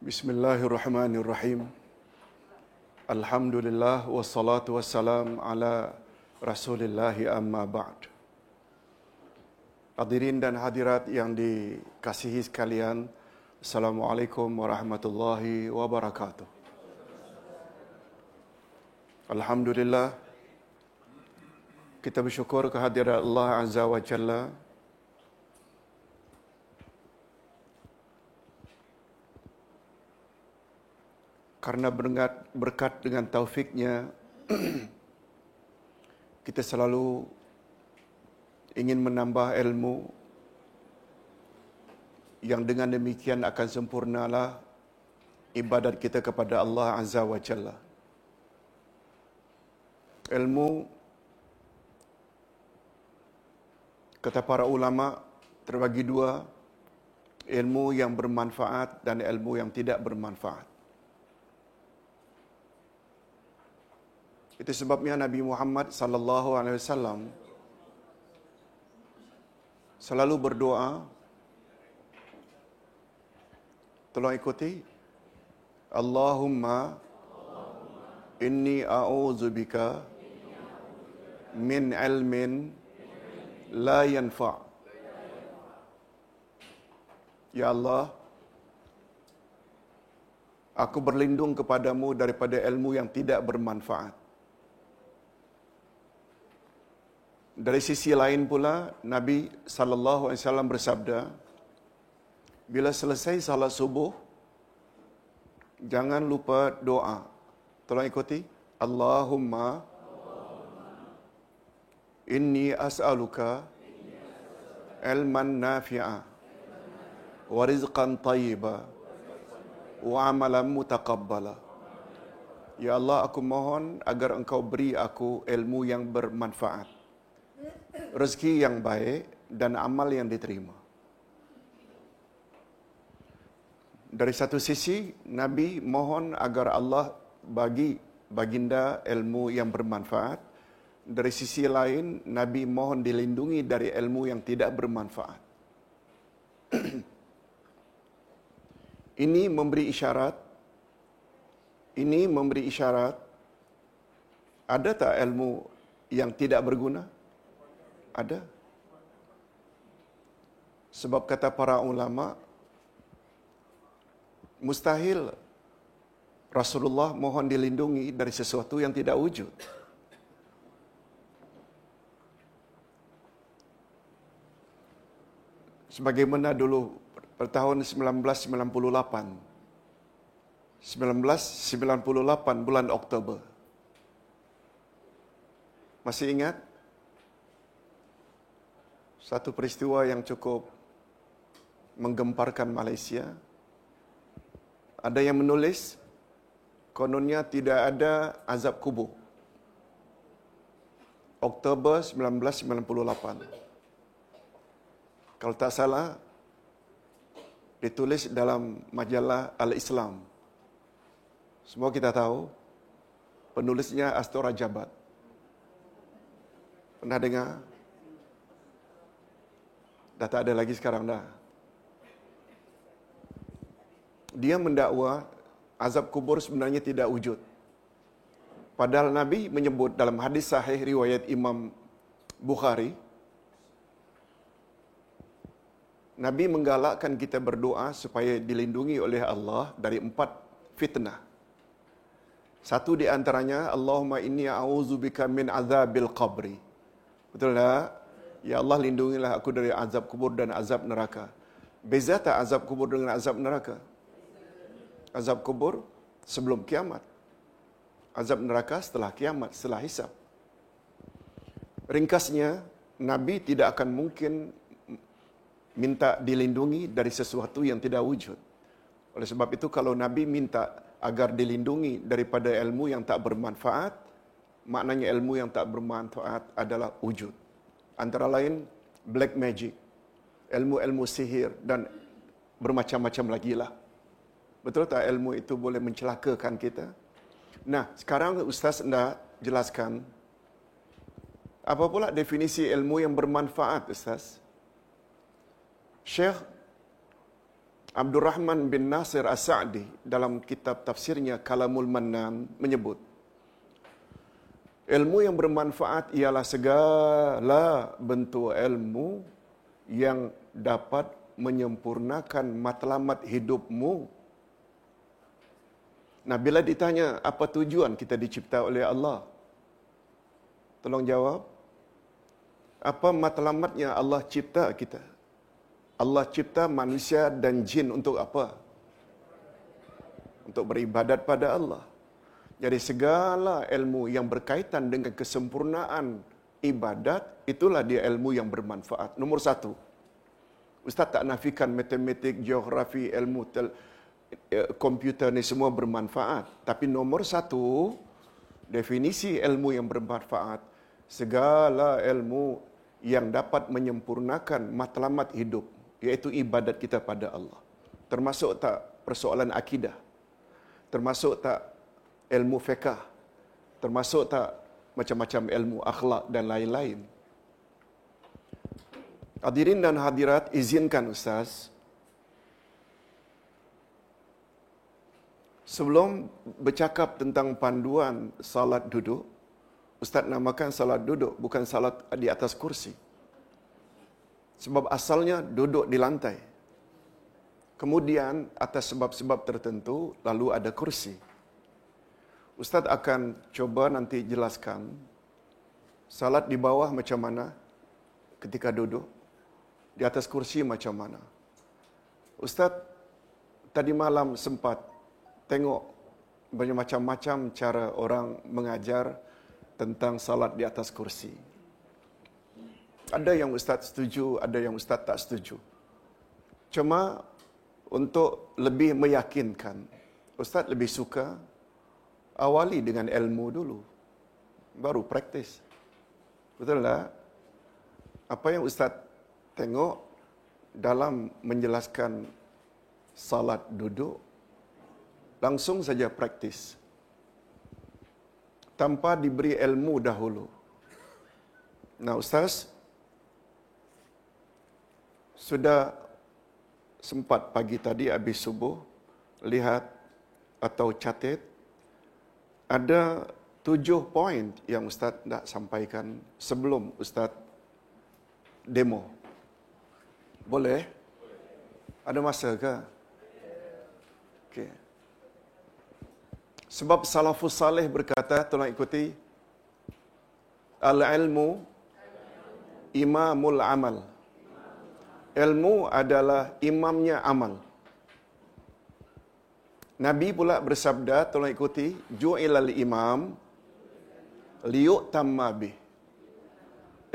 Bismillahirrahmanirrahim. Alhamdulillah wassalatu wassalam ala Rasulillahi amma ba'd. Hadirin dan hadirat yang dikasihi sekalian, Assalamualaikum warahmatullahi wabarakatuh. Alhamdulillah, kita bersyukur kehadiran Allah Azza wa Jalla karena berkat dengan taufiknya kita selalu ingin menambah ilmu yang dengan demikian akan sempurnalah ibadat kita kepada Allah Azza wa Jalla. Ilmu, kata para ulama, terbagi dua, ilmu yang bermanfaat dan ilmu yang tidak bermanfaat. Itu sebabnya Nabi Muhammad sallallahu alaihi wasallam selalu berdoa. Tolong ikuti. Allahumma inni a'udzubika min ilmin la yanfa'. Ya Allah, aku berlindung kepadamu daripada ilmu yang tidak bermanfaat. Dari sisi lain pula, Nabi sallallahu alaihi wasallam bersabda, bila selesai salat subuh, jangan lupa doa. Tolong ikuti. Allahumma inni as'aluka ilman nafi'a wa rizqan tayyiba wa amalan mutaqabbala. Ya Allah, aku mohon agar Engkau beri aku ilmu yang bermanfaat, rezeki yang baik dan amal yang diterima. Dari satu sisi, Nabi mohon agar Allah bagi baginda ilmu yang bermanfaat. Dari sisi lain, Nabi mohon dilindungi dari ilmu yang tidak bermanfaat. Ini memberi isyarat, ada tak ilmu yang tidak berguna? Ada. Sebab kata para ulama, mustahil Rasulullah mohon dilindungi dari sesuatu yang tidak wujud. Sebagaimana dulu pada tahun 1998 bulan Oktober. Masih ingat? Satu peristiwa yang cukup menggemparkan Malaysia. Ada yang menulis, kononnya tidak ada azab kubur. Oktober 1998. Kalau tak salah, ditulis dalam majalah Al-Islam. Semua kita tahu, penulisnya Astora Jabat. Pernah dengar? Dah tak ada lagi sekarang dah. Dia mendakwa azab kubur sebenarnya tidak wujud. Padahal Nabi menyebut dalam hadis sahih riwayat Imam Bukhari, Nabi menggalakkan kita berdoa supaya dilindungi oleh Allah dari 4 fitnah. Satu di antaranya, Allahumma inni a'udzubika min azabil qabri. Betul tak? Ya Allah, lindungilah aku dari azab kubur dan azab neraka. Beza tak azab kubur dengan azab neraka? Azab kubur sebelum kiamat. Azab neraka setelah kiamat, setelah hisab. Ringkasnya, Nabi tidak akan mungkin minta dilindungi dari sesuatu yang tidak wujud. Oleh sebab itu, kalau Nabi minta agar dilindungi daripada ilmu yang tak bermanfaat, maknanya ilmu yang tak bermanfaat adalah wujud. Antara lain, black magic, ilmu-ilmu sihir dan bermacam-macam lagi lah. Betul tak ilmu itu boleh mencelakakan kita? Nah, sekarang Ustaz nak jelaskan, apa pula definisi ilmu yang bermanfaat, Ustaz? Syekh Abdul Rahman bin Nasir As-Sa'di dalam kitab tafsirnya Kalamul Mannan menyebut, ilmu yang bermanfaat ialah segala bentuk ilmu yang dapat menyempurnakan matlamat hidupmu. Nah, bila ditanya apa tujuan kita dicipta oleh Allah? Tolong jawab. Apa matlamatnya Allah cipta kita? Allah cipta manusia dan jin untuk apa? Untuk beribadat pada Allah. Jadi segala ilmu yang berkaitan dengan kesempurnaan ibadat, itulah dia ilmu yang bermanfaat. Nomor satu, Ustaz tak nafikan matematik, geografi, ilmu komputer ni semua bermanfaat. Tapi nomor satu, definisi ilmu yang bermanfaat, segala ilmu yang dapat menyempurnakan matlamat hidup, iaitu ibadat kita pada Allah. Termasuk tak persoalan akidah? Termasuk tak ilmu fiqh? Termasuk tak macam-macam ilmu akhlak dan lain-lain? Hadirin dan hadirat, izinkan Ustaz, sebelum bercakap tentang panduan salat duduk, Ustaz namakan salat duduk, bukan salat di atas kursi. Sebab asalnya duduk di lantai. Kemudian atas sebab-sebab tertentu, lalu ada kursi. Ustaz akan coba nanti jelaskan salat di bawah macam mana ketika duduk, di atas kursi macam mana. Ustaz tadi malam sempat tengok macam-macam cara orang mengajar tentang salat di atas kursi. Ada yang Ustaz setuju, ada yang Ustaz tak setuju. Cuma untuk lebih meyakinkan, Ustaz lebih suka awali dengan ilmu dulu, baru praktis. Betul tak? Apa yang Ustaz tengok dalam menjelaskan salat duduk, langsung saja praktis, tanpa diberi ilmu dahulu. Nah, Ustaz sudah sempat pagi tadi habis subuh lihat atau catat ada 7 poin yang Ustaz nak sampaikan sebelum Ustaz demo. Boleh? Ada masa ke? Okey. Sebab salafus salih berkata, tolong ikuti, al-ilmu imamul amal. Ilmu adalah imamnya amal. Nabi pula bersabda, tolong ikuti, ju'ilal imam liyu'tamma bih.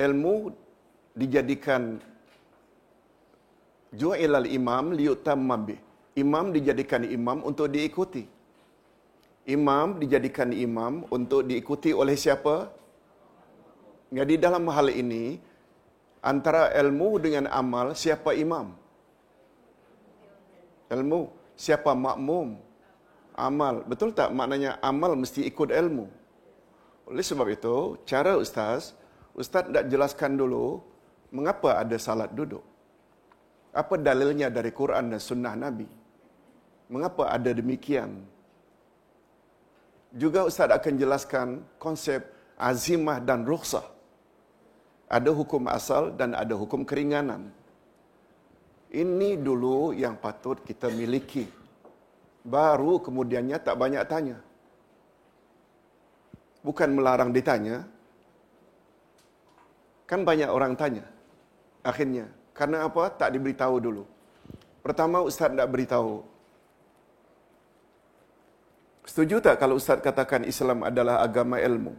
Ilmu dijadikan, ju'ilal imam liyu'tamma bih. Imam dijadikan imam untuk diikuti. Imam dijadikan imam untuk diikuti oleh siapa? Jadi dalam hal ini, antara ilmu dengan amal, siapa imam? Ilmu. Siapa makmum? Amal. Betul tak maknanya amal mesti ikut ilmu? Oleh sebab itu, cara Ustaz nak jelaskan dulu mengapa ada salat duduk. Apa dalilnya dari Quran dan sunnah Nabi? Mengapa ada demikian? Juga Ustaz akan jelaskan konsep azimah dan rukhsah. Ada hukum asal dan ada hukum keringanan. Ini dulu yang patut kita miliki. Baru kemudiannya tak banyak tanya. Bukan melarang ditanya. Kan banyak orang tanya. Akhirnya. Karena apa? Tak diberitahu dulu. Pertama, Ustaz tak beritahu. Setuju tak kalau Ustaz katakan Islam adalah agama ilmu?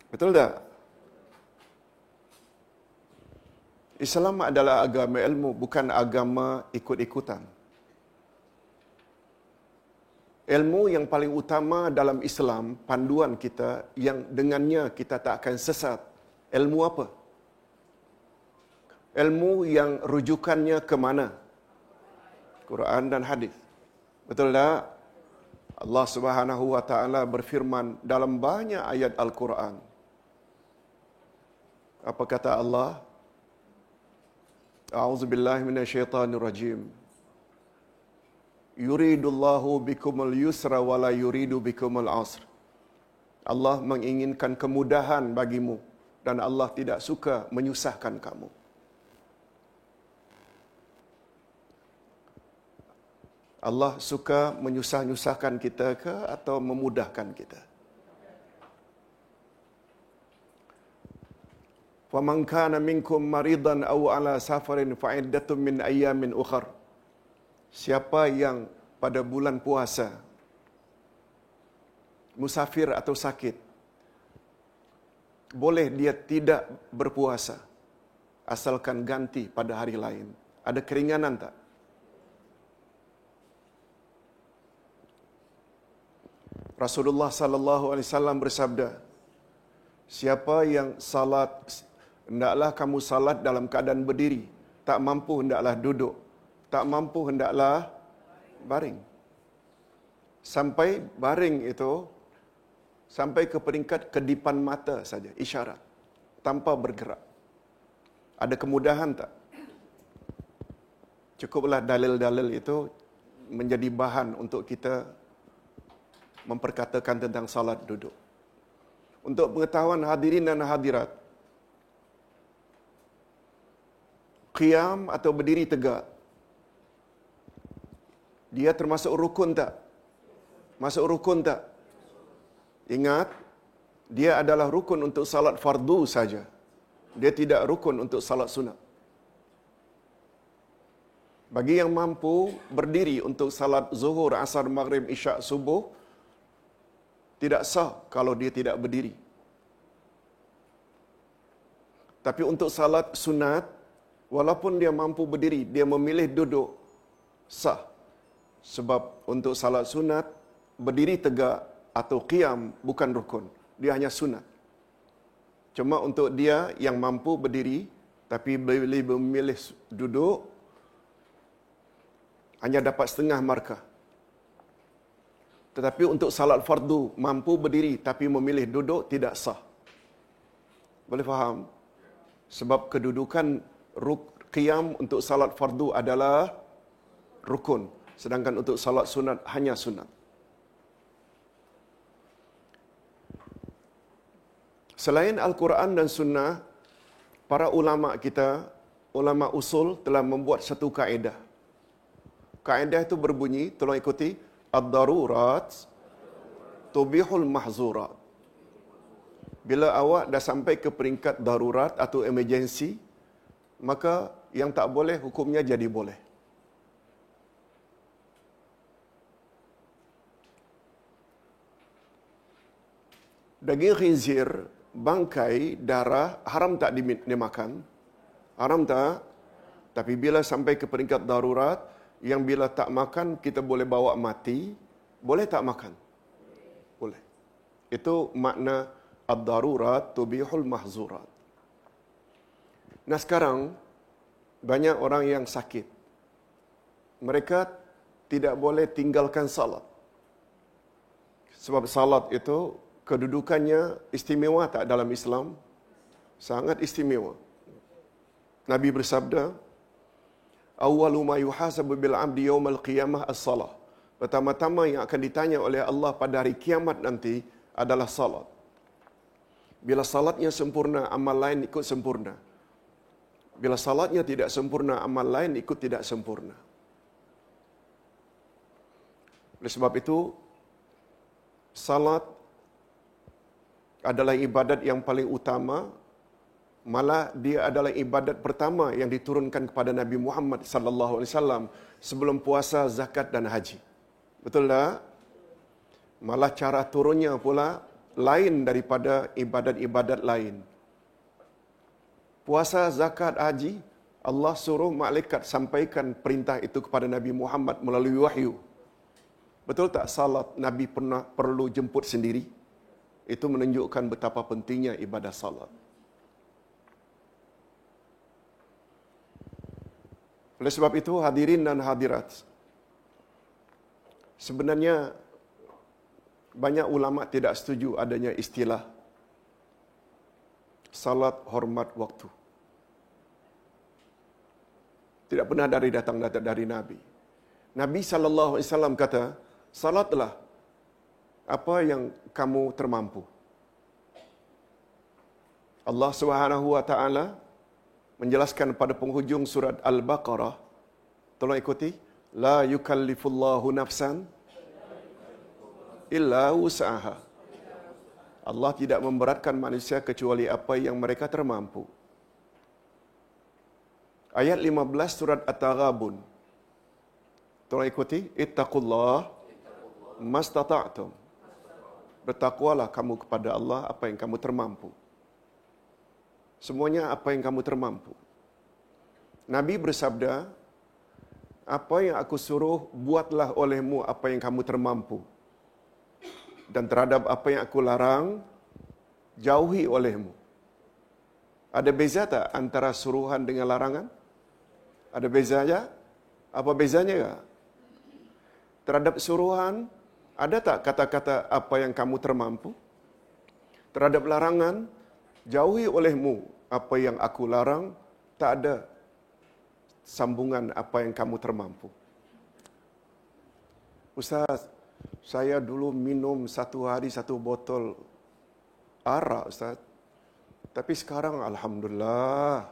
Betul tak? Islam adalah agama ilmu, bukan agama ikut-ikutan. Ilmu yang paling utama dalam Islam, panduan kita, yang dengannya kita tak akan sesat. Ilmu apa? Ilmu yang rujukannya ke mana? Quran dan hadis. Betul tak? Allah Subhanahu wa taala berfirman dalam banyak ayat Al-Quran. Apa kata Allah? A'udzubillahi minasyaitonirrajim. yuridullahu bikumul yusra wala yuridu bikumul asr. Allah menginginkan kemudahan bagimu dan Allah tidak suka menyusahkan kamu. Allah suka menyusah-nyusahkan kita ke atau memudahkan kita? Faman kana minkum maridan aw ala safarin fa iddatun min ayyamin ukhar. Siapa yang pada bulan puasa musafir atau sakit, boleh dia tidak berpuasa asalkan ganti pada hari lain. Ada keringanan tak? Rasulullah sallallahu alaihi wasallam bersabda, siapa yang salat, hendaklah kamu salat dalam keadaan berdiri, tak mampu hendaklah duduk, tak mampu hendaklah baring. Sampai baring itu sampai ke peringkat kedipan mata saja, isyarat, tanpa bergerak. Ada kemudahan tak? Cukuplah dalil-dalil itu menjadi bahan untuk kita memperkatakan tentang salat duduk. Untuk pengetahuan hadirin dan hadirat, qiyam atau berdiri tegak, dia termasuk rukun tak? Masuk rukun tak? Ingat, dia adalah rukun untuk salat fardu saja. Dia tidak rukun untuk salat sunat. Bagi yang mampu berdiri untuk salat zuhur, asar, maghrib, isyak, subuh, tidak sah kalau dia tidak berdiri. Tapi untuk salat sunat, walaupun dia mampu berdiri, dia memilih duduk, sah. Sebab untuk salat sunat, berdiri tegak atau qiyam bukan rukun. Dia hanya sunat. Cuma untuk dia yang mampu berdiri, tapi boleh memilih duduk, hanya dapat setengah markah. Tetapi untuk salat fardu, mampu berdiri tapi memilih duduk, tidak sah. Boleh faham? Sebab kedudukan qiyam untuk salat fardu adalah rukun. Sedangkan untuk salat sunat, hanya sunat. Selain Al-Quran dan Sunnah, para ulama kita, ulama usul telah membuat satu kaedah. Kaedah itu berbunyi, tolong ikuti, ad-darurat tubihul mahzurat. Bila awak dah sampai ke peringkat darurat atau emergency, maka yang tak boleh hukumnya jadi boleh. Daging khinzir, bangkai, darah, haram tak dimakan? Haram tak? Tapi bila sampai ke peringkat darurat, yang bila tak makan, kita boleh bawa mati, boleh tak makan? Boleh. Itu makna ad-darurat tubihul mahzurat. Nah sekarang, banyak orang yang sakit. Mereka tidak boleh tinggalkan salat. Sebab salat itu, kedudukannya istimewa tak dalam Islam? Sangat istimewa. Nabi bersabda, awwalu ma yuhasabu bil 'abdi yaumal qiyamah as-salah. Pertama-tama yang akan ditanya oleh Allah pada hari kiamat nanti adalah salat. Bila salatnya sempurna, amal lain ikut sempurna. Bila salatnya tidak sempurna, amal lain ikut tidak sempurna. Oleh sebab itu, salat adalah ibadat yang paling utama, malah dia adalah ibadat pertama yang diturunkan kepada Nabi Muhammad sallallahu alaihi wasallam sebelum puasa, zakat dan haji. Betul tak? Malah cara turunnya pula lain daripada ibadat-ibadat lain. Puasa, zakat, haji, Allah suruh malaikat sampaikan perintah itu kepada Nabi Muhammad melalui wahyu. Betul tak salat Nabi pernah perlu jemput sendiri? Itu menunjukkan betapa pentingnya ibadah salat. Oleh sebab itu, hadirin dan hadirat, sebenarnya banyak ulama tidak setuju adanya istilah salat hormat waktu. Tidak pernah datang dari Nabi. Nabi sallallahu alaihi wasallam kata, salatlah apa yang kamu termampu. Allah Subhanahu wa taala menjelaskan pada penghujung surat Al-Baqarah, tolong ikuti, la yukallifullahu nafsan illa wus'aha. Allah tidak memberatkan manusia kecuali apa yang mereka termampu. Ayat 15 surat At-Taghabun. Tolong ikuti, ittaqullah mastata'tum. Bertakwalah kamu kepada Allah apa yang kamu termampu. Semuanya apa yang kamu termampu. Nabi bersabda, apa yang aku suruh, buatlah olehmu apa yang kamu termampu. Dan terhadap apa yang aku larang, jauhi olehmu. Ada beza tak antara suruhan dengan larangan? Ada bezanya? Apa bezanya ya? Terhadap suruhan, ada tak kata-kata apa yang kamu termampu? Terhadap larangan, jauhi olehmu apa yang aku larang, tak ada sambungan apa yang kamu termampu. Ustaz, saya dulu minum satu hari satu botol arak, Ustaz. Tapi sekarang alhamdulillah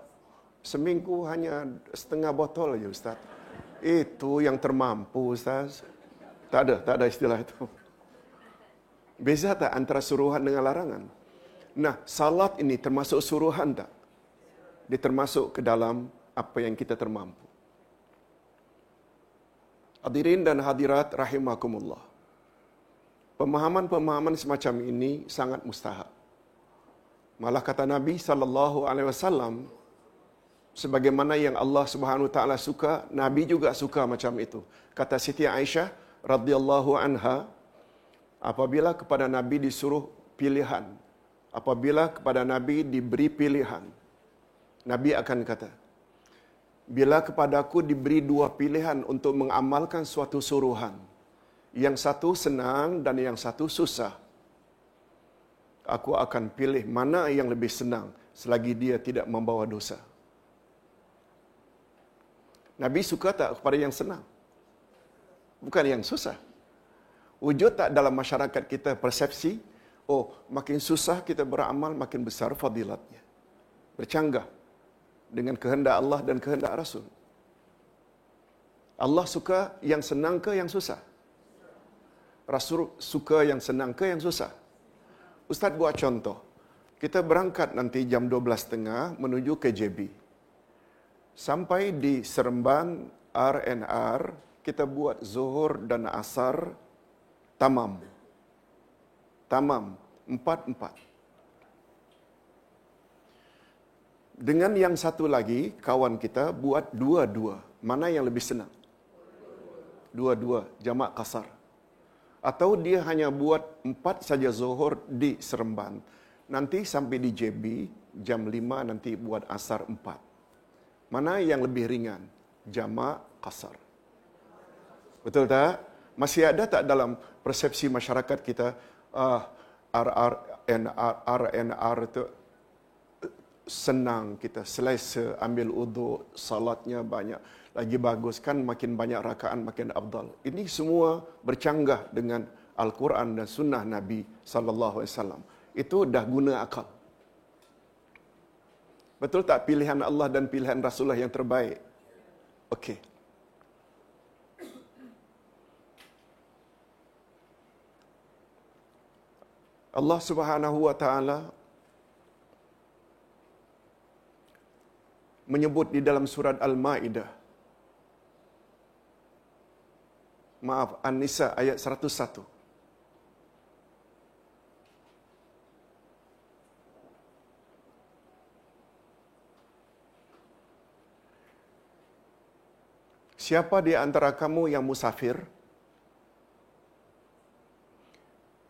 seminggu hanya setengah botol aja, Ustaz. Itu yang termampu, Ustaz. Tak ada istilah itu. Beza tak antara suruhan dengan larangan? Nah, salat ini termasuk suruhan tak? Dia termasuk ke dalam apa yang kita termampu. Hadirin dan hadirat rahimakumullah. Pemahaman-pemahaman semacam ini sangat mustahab. Malah kata Nabi sallallahu alaihi wasallam, sebagaimana yang Allah Subhanahu wa taala suka, Nabi juga suka macam itu. Kata Siti Aisyah radhiyallahu anha, apabila kepada Nabi disuruh pilihan, apabila kepada Nabi diberi pilihan, Nabi akan kata, bila kepadaku diberi dua pilihan untuk mengamalkan suatu suruhan, yang satu senang dan yang satu susah, aku akan pilih mana yang lebih senang selagi dia tidak membawa dosa. Nabi suka tak kepada yang senang? Bukan yang susah. Wujud tak dalam masyarakat kita persepsi, oh makin susah kita beramal, makin besar fadilatnya. Bercanggah dengan kehendak Allah dan kehendak Rasul. Allah suka yang senang ke yang susah? Rasul suka yang senang ke yang susah? Ustaz buat contoh. Kita berangkat nanti jam 12.30 menuju ke JB. Sampai di Seremban RNR, kita buat zuhur dan asar tamam. Tamam, 4-4. Dengan yang satu lagi, kawan kita buat 2-2. Mana yang lebih senang? 2-2, jamak kasar. Atau dia hanya buat 4 saja zuhur di Seremban. Nanti sampai di JB, jam 5 nanti buat asar 4. Mana yang lebih ringan? Jamak kasar. Betul tak? Masih ada tak dalam persepsi masyarakat kita, RNR itu senang, kita selesa, ambil uduk, salatnya banyak, lagi bagus kan, makin banyak rakaat makin afdal. Ini semua bercanggah dengan Al-Quran dan sunnah Nabi sallallahu alaihi wasallam. Itu dah guna akal. Betul tak pilihan Allah dan pilihan Rasulullah yang terbaik? Okey. Allah Subhanahu wa taala menyebut di dalam surat Al-Maidah, An-Nisa ayat 101. Siapa di antara kamu yang musafir,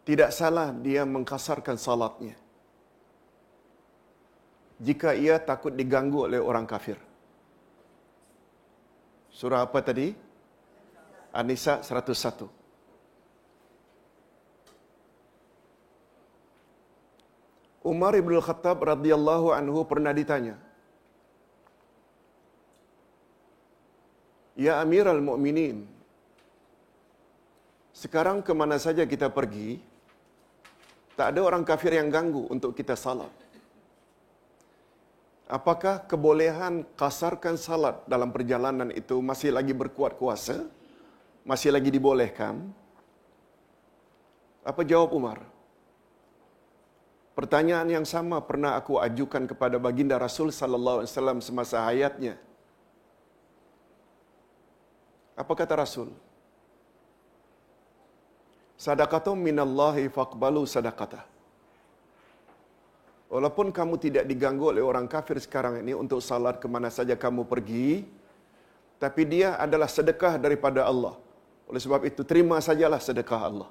tidak salah dia mengkasarkan salatnya jika ia takut diganggu oleh orang kafir. Surah apa tadi? An-Nisa 101. Umar ibn Khattab radhiyallahu anhu pernah ditanya, "Ya Amirul Mukminin, Sekarang kemana saja kita pergi, tak ada orang kafir yang ganggu untuk kita salat. Apakah kebolehan kasarkan salat dalam perjalanan itu masih lagi berkuat kuasa? Masih lagi dibolehkan? Apa jawab Umar? Pertanyaan yang sama pernah aku ajukan kepada baginda Rasul sallallahu alaihi wasallam semasa hayatnya. Apa kata Rasul? Sadaqatum minallahi faqbalu sadaqatah. Walaupun kamu tidak diganggu oleh orang kafir sekarang ini untuk salat kemana saja kamu pergi, tapi dia adalah sedekah daripada Allah. Oleh sebab itu, terima sajalah sedekah Allah.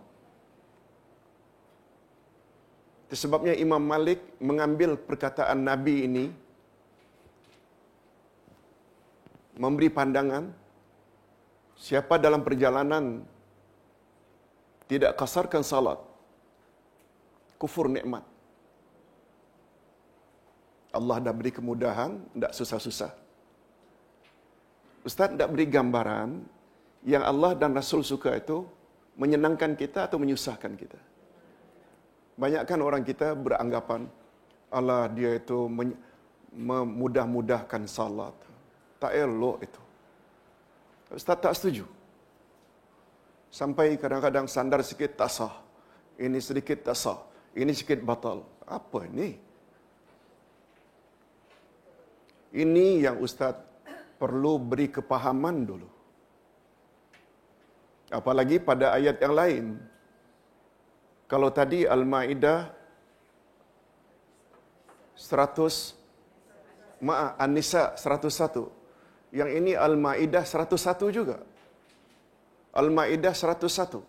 Itu sebabnya Imam Malik mengambil perkataan Nabi ini, memberi pandangan, siapa dalam perjalanan tidak kasarkan salat, kufur nikmat. Allah dah beri kemudahan, tidak susah-susah. Ustaz tidak beri gambaran yang Allah dan Rasul suka itu menyenangkan kita atau menyusahkan kita. Banyakkan orang kita beranggapan, Allah dia itu memudah-mudahkan salat. Tak elok itu. Ustaz tak setuju. Sampai kadang-kadang sandar sikit tak sah. Ini sedikit tak sah. Ini sikit batal. Apa ini? Ini yang Ustaz perlu beri kepahaman dulu. Apalagi pada ayat yang lain. Kalau tadi Al-Ma'idah 100, An-Nisa 101. Yang ini Al-Ma'idah 101 juga. Al-Ma'idah 101.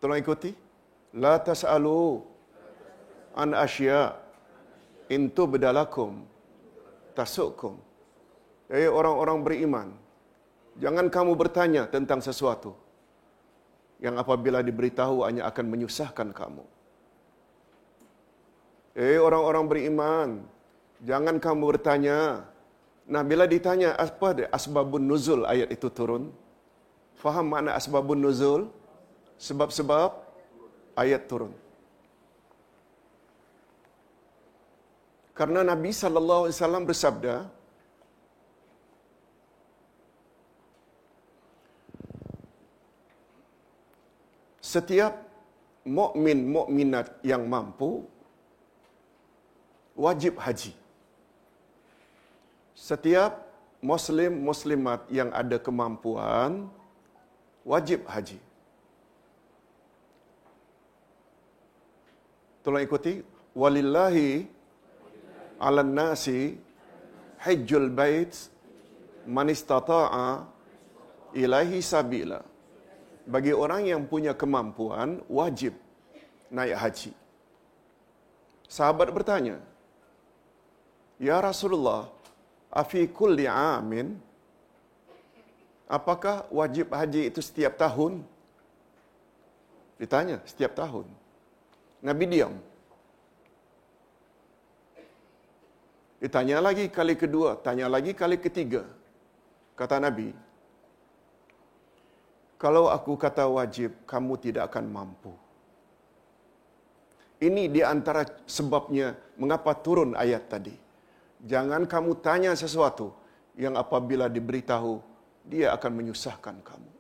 Tolong ikuti. La tas'alu an asya' in tubdalakum tasukum. Orang-orang beriman, jangan kamu bertanya tentang sesuatu yang apabila diberitahu hanya akan menyusahkan kamu. Orang-orang beriman, jangan kamu bertanya. Nah, bila ditanya apa asbabun nuzul ayat itu turun? Faham makna asbabun nuzul? Sebab-sebab ayat turun. Karena Nabi sallallahu alaihi wasallam bersabda, setiap mukmin mukminat yang mampu wajib haji. Setiap muslim muslimat yang ada kemampuan wajib haji. Tolong ikuti. Walillahi 'alan nasi hajjul bait man istata'a ilaihi sabila. Bagi orang yang punya kemampuan wajib naik haji. Sahabat bertanya, "Ya Rasulullah, afi kulli amin?" Apakah wajib haji itu setiap tahun? Ditanya, setiap tahun. Nabi diam. Ditanya lagi kali kedua, tanya lagi kali ketiga. Kata Nabi, kalau aku kata wajib, kamu tidak akan mampu. Ini di antara sebabnya mengapa turun ayat tadi. Jangan kamu tanya sesuatu yang apabila diberitahu, dia akan menyusahkan kamu.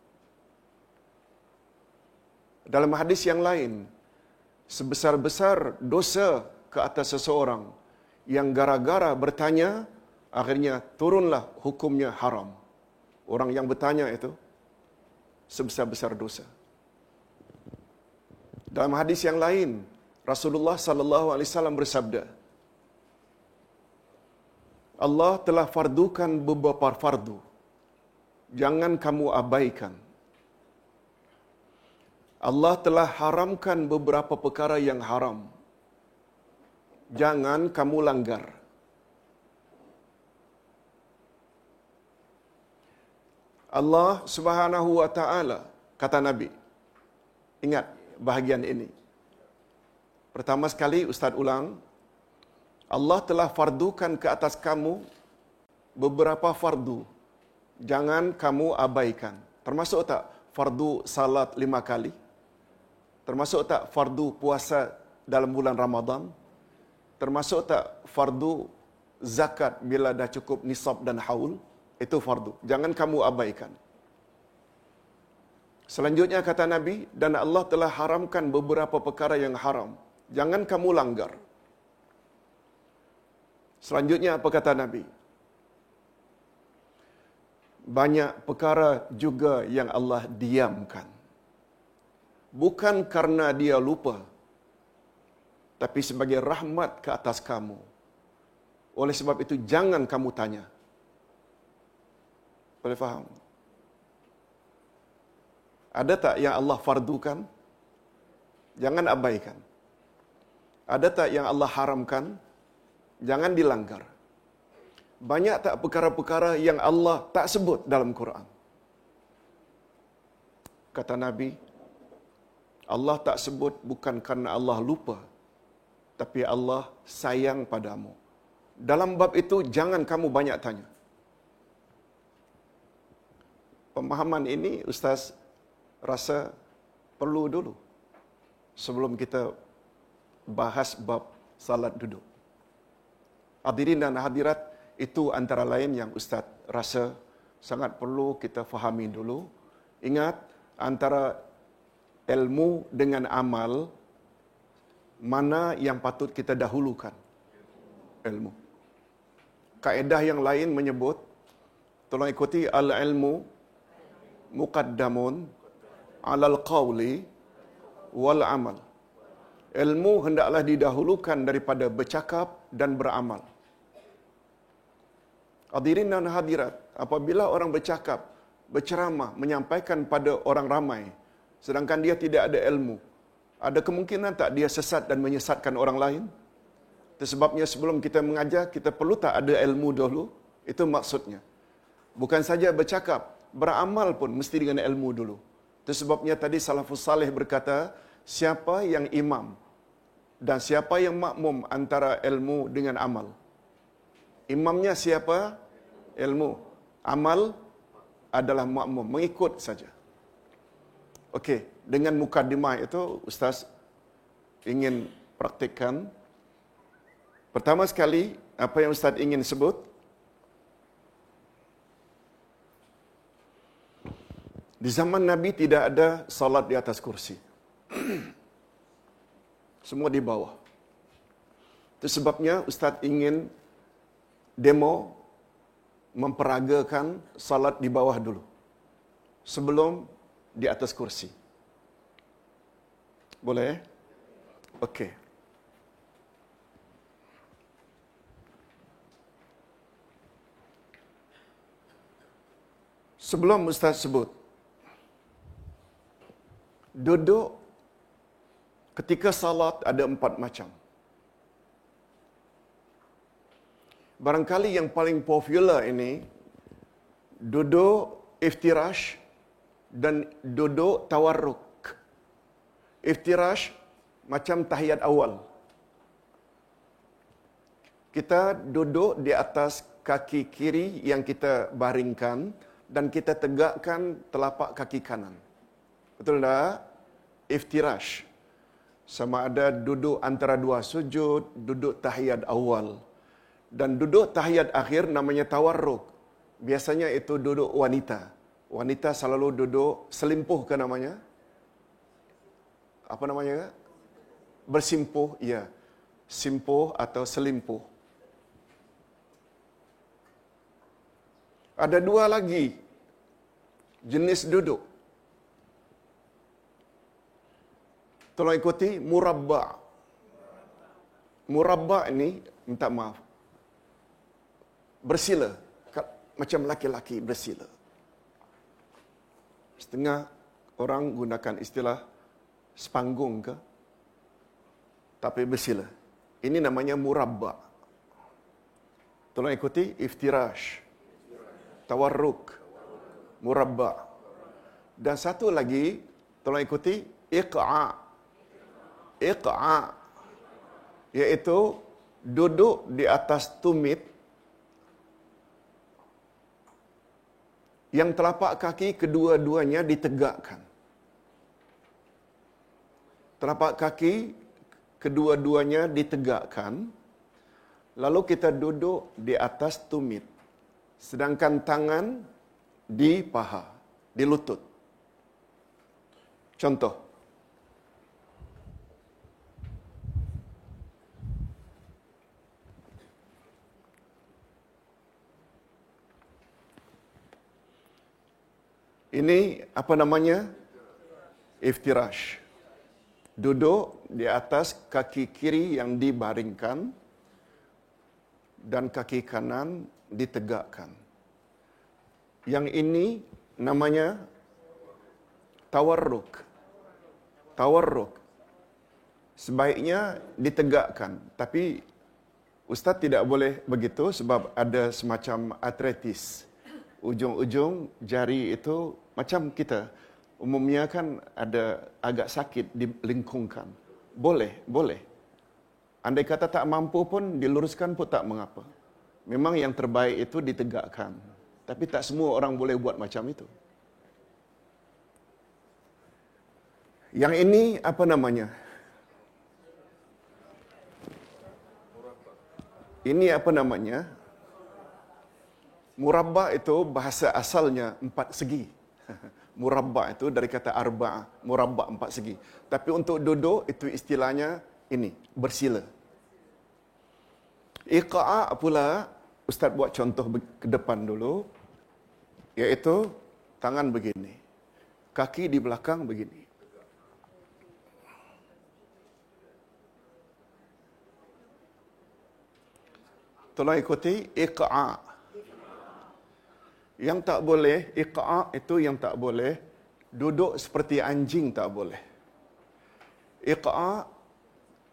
Dalam hadis yang lain, sebesar-besar dosa ke atas seseorang yang gara-gara bertanya, akhirnya turunlah hukumnya haram. Orang yang bertanya itu sebesar-besar dosa. Dalam hadis yang lain, Rasulullah sallallahu alaihi wasallam bersabda, Allah telah fardukan beberapa fardu. Jangan kamu abaikan. Allah telah haramkan beberapa perkara yang haram. Jangan kamu langgar. Allah Subhanahu wa taala, kata Nabi. Ingat bahagian ini. Pertama sekali Ustaz ulang, Allah telah fardukan ke atas kamu beberapa fardu. Jangan kamu abaikan. Termasuk tak fardu salat 5 kali? Termasuk tak fardu puasa dalam bulan Ramadan? Termasuk tak fardu zakat bila dah cukup nisab dan haul? Itu fardu. Jangan kamu abaikan. Selanjutnya kata Nabi, dan Allah telah haramkan beberapa perkara yang haram. Jangan kamu langgar. Selanjutnya apa kata Nabi? Banyak perkara juga yang Allah diamkan. Bukan karena dia lupa, tapi sebagai rahmat ke atas kamu. Oleh sebab itu jangan kamu tanya. Boleh faham? Ada tak yang Allah fardukan? Jangan abaikan. Ada tak yang Allah haramkan? Jangan dilanggar. Banyak tak perkara-perkara yang Allah tak sebut dalam Quran? Kata Nabi, Allah tak sebut bukan kerana Allah lupa, tapi Allah sayang padamu. Dalam bab itu jangan kamu banyak tanya. Pemahaman ini Ustaz rasa perlu dulu sebelum kita bahas bab salat duduk. Hadirin dan hadirat, itu antara lain yang Ustaz rasa sangat perlu kita fahami dulu. Ingat, antara ilmu dengan amal, mana yang patut kita dahulukan? Ilmu. Kaedah yang lain menyebut, tolong ikuti, al-ilmu muqaddamun alal qawli wal amal. Ilmu hendaklah didahulukan daripada bercakap dan beramal. Hadirin dan hadirat, apabila orang bercakap, berceramah, menyampaikan pada orang ramai, sedangkan dia tidak ada ilmu, ada kemungkinan tak dia sesat dan menyesatkan orang lain? Itu sebabnya sebelum kita mengajar, kita perlu tak ada ilmu dulu? Itu maksudnya. Bukan saja bercakap, beramal pun mesti dengan ilmu dulu. Itu sebabnya tadi salafus salih berkata, siapa yang imam dan siapa yang makmum antara ilmu dengan amal? Imamnya siapa? Ilmu. Amal adalah makmum, mengikut saja. Okey, dengan mukadimah itu Ustaz ingin praktikkan. Pertama sekali, apa yang Ustaz ingin sebut? Di zaman Nabi tidak ada salat di atas kursi. Semua di bawah. Itu sebabnya Ustaz ingin demo memperagakan salat di bawah dulu, sebelum di atas kursi. Boleh? Okey. Sebelum Ustaz sebut, duduk ketika salat ada 4 macam. Barangkali yang paling popular ini, duduk iftirash dan duduk tawarruk. Iftirash macam tahiyat awal. Kita duduk di atas kaki kiri yang kita baringkan dan kita tegakkan telapak kaki kanan. Betul tak? Iftirash. Sama ada duduk antara 2 sujud, duduk tahiyat awal. Dan duduk tahiyat akhir namanya tawarruk. Biasanya itu duduk wanita. Wanita selalu duduk selimpuh ke namanya? Apa namanya? Bersimpuh, ya. Simpuh atau selimpuh. Ada 2 lagi jenis duduk. Tolong ikuti, murabba. Murabba ini, minta maaf, bersila. Macam laki-laki bersila. Setengah orang gunakan istilah sepanggung ke? Tapi bersila. Ini namanya murabba. Tolong ikuti, iftirash, tawarruk, murabba. Dan satu lagi, tolong ikuti, iqa'. Iqa', iaitu duduk di atas tumit yang telapak kaki kedua-duanya ditegakkan. Telapak kaki kedua-duanya ditegakkan, lalu kita duduk di atas tumit, sedangkan tangan di paha, di lutut. Contoh, ini apa namanya? Iftirash. Duduk di atas kaki kiri yang dibaringkan dan kaki kanan ditegakkan. Yang ini namanya tawarruk. Tawarruk. Sebaiknya ditegakkan, tapi Ustaz tidak boleh begitu sebab ada semacam arthritis. Ujung-ujung jari itu macam kita. Umumnya kan ada agak sakit dilingkungkan. Boleh. Andai kata tak mampu pun diluruskan pun tak mengapa. Memang yang terbaik itu ditegakkan. Tapi tak semua orang boleh buat macam itu. Yang ini apa namanya? Ini apa namanya? Murabba itu bahasa asalnya 4 segi. Murabba itu dari kata arba'ah, murabba 4 segi. Tapi untuk duduk itu istilahnya ini, bersila. Iqa'a pula, Ustaz buat contoh ke depan dulu, iaitu tangan begini, kaki di belakang begini. Tolong ikuti iqa'a. Yang tak boleh, iqa'a itu yang tak boleh, duduk seperti anjing tak boleh. Iqa'a,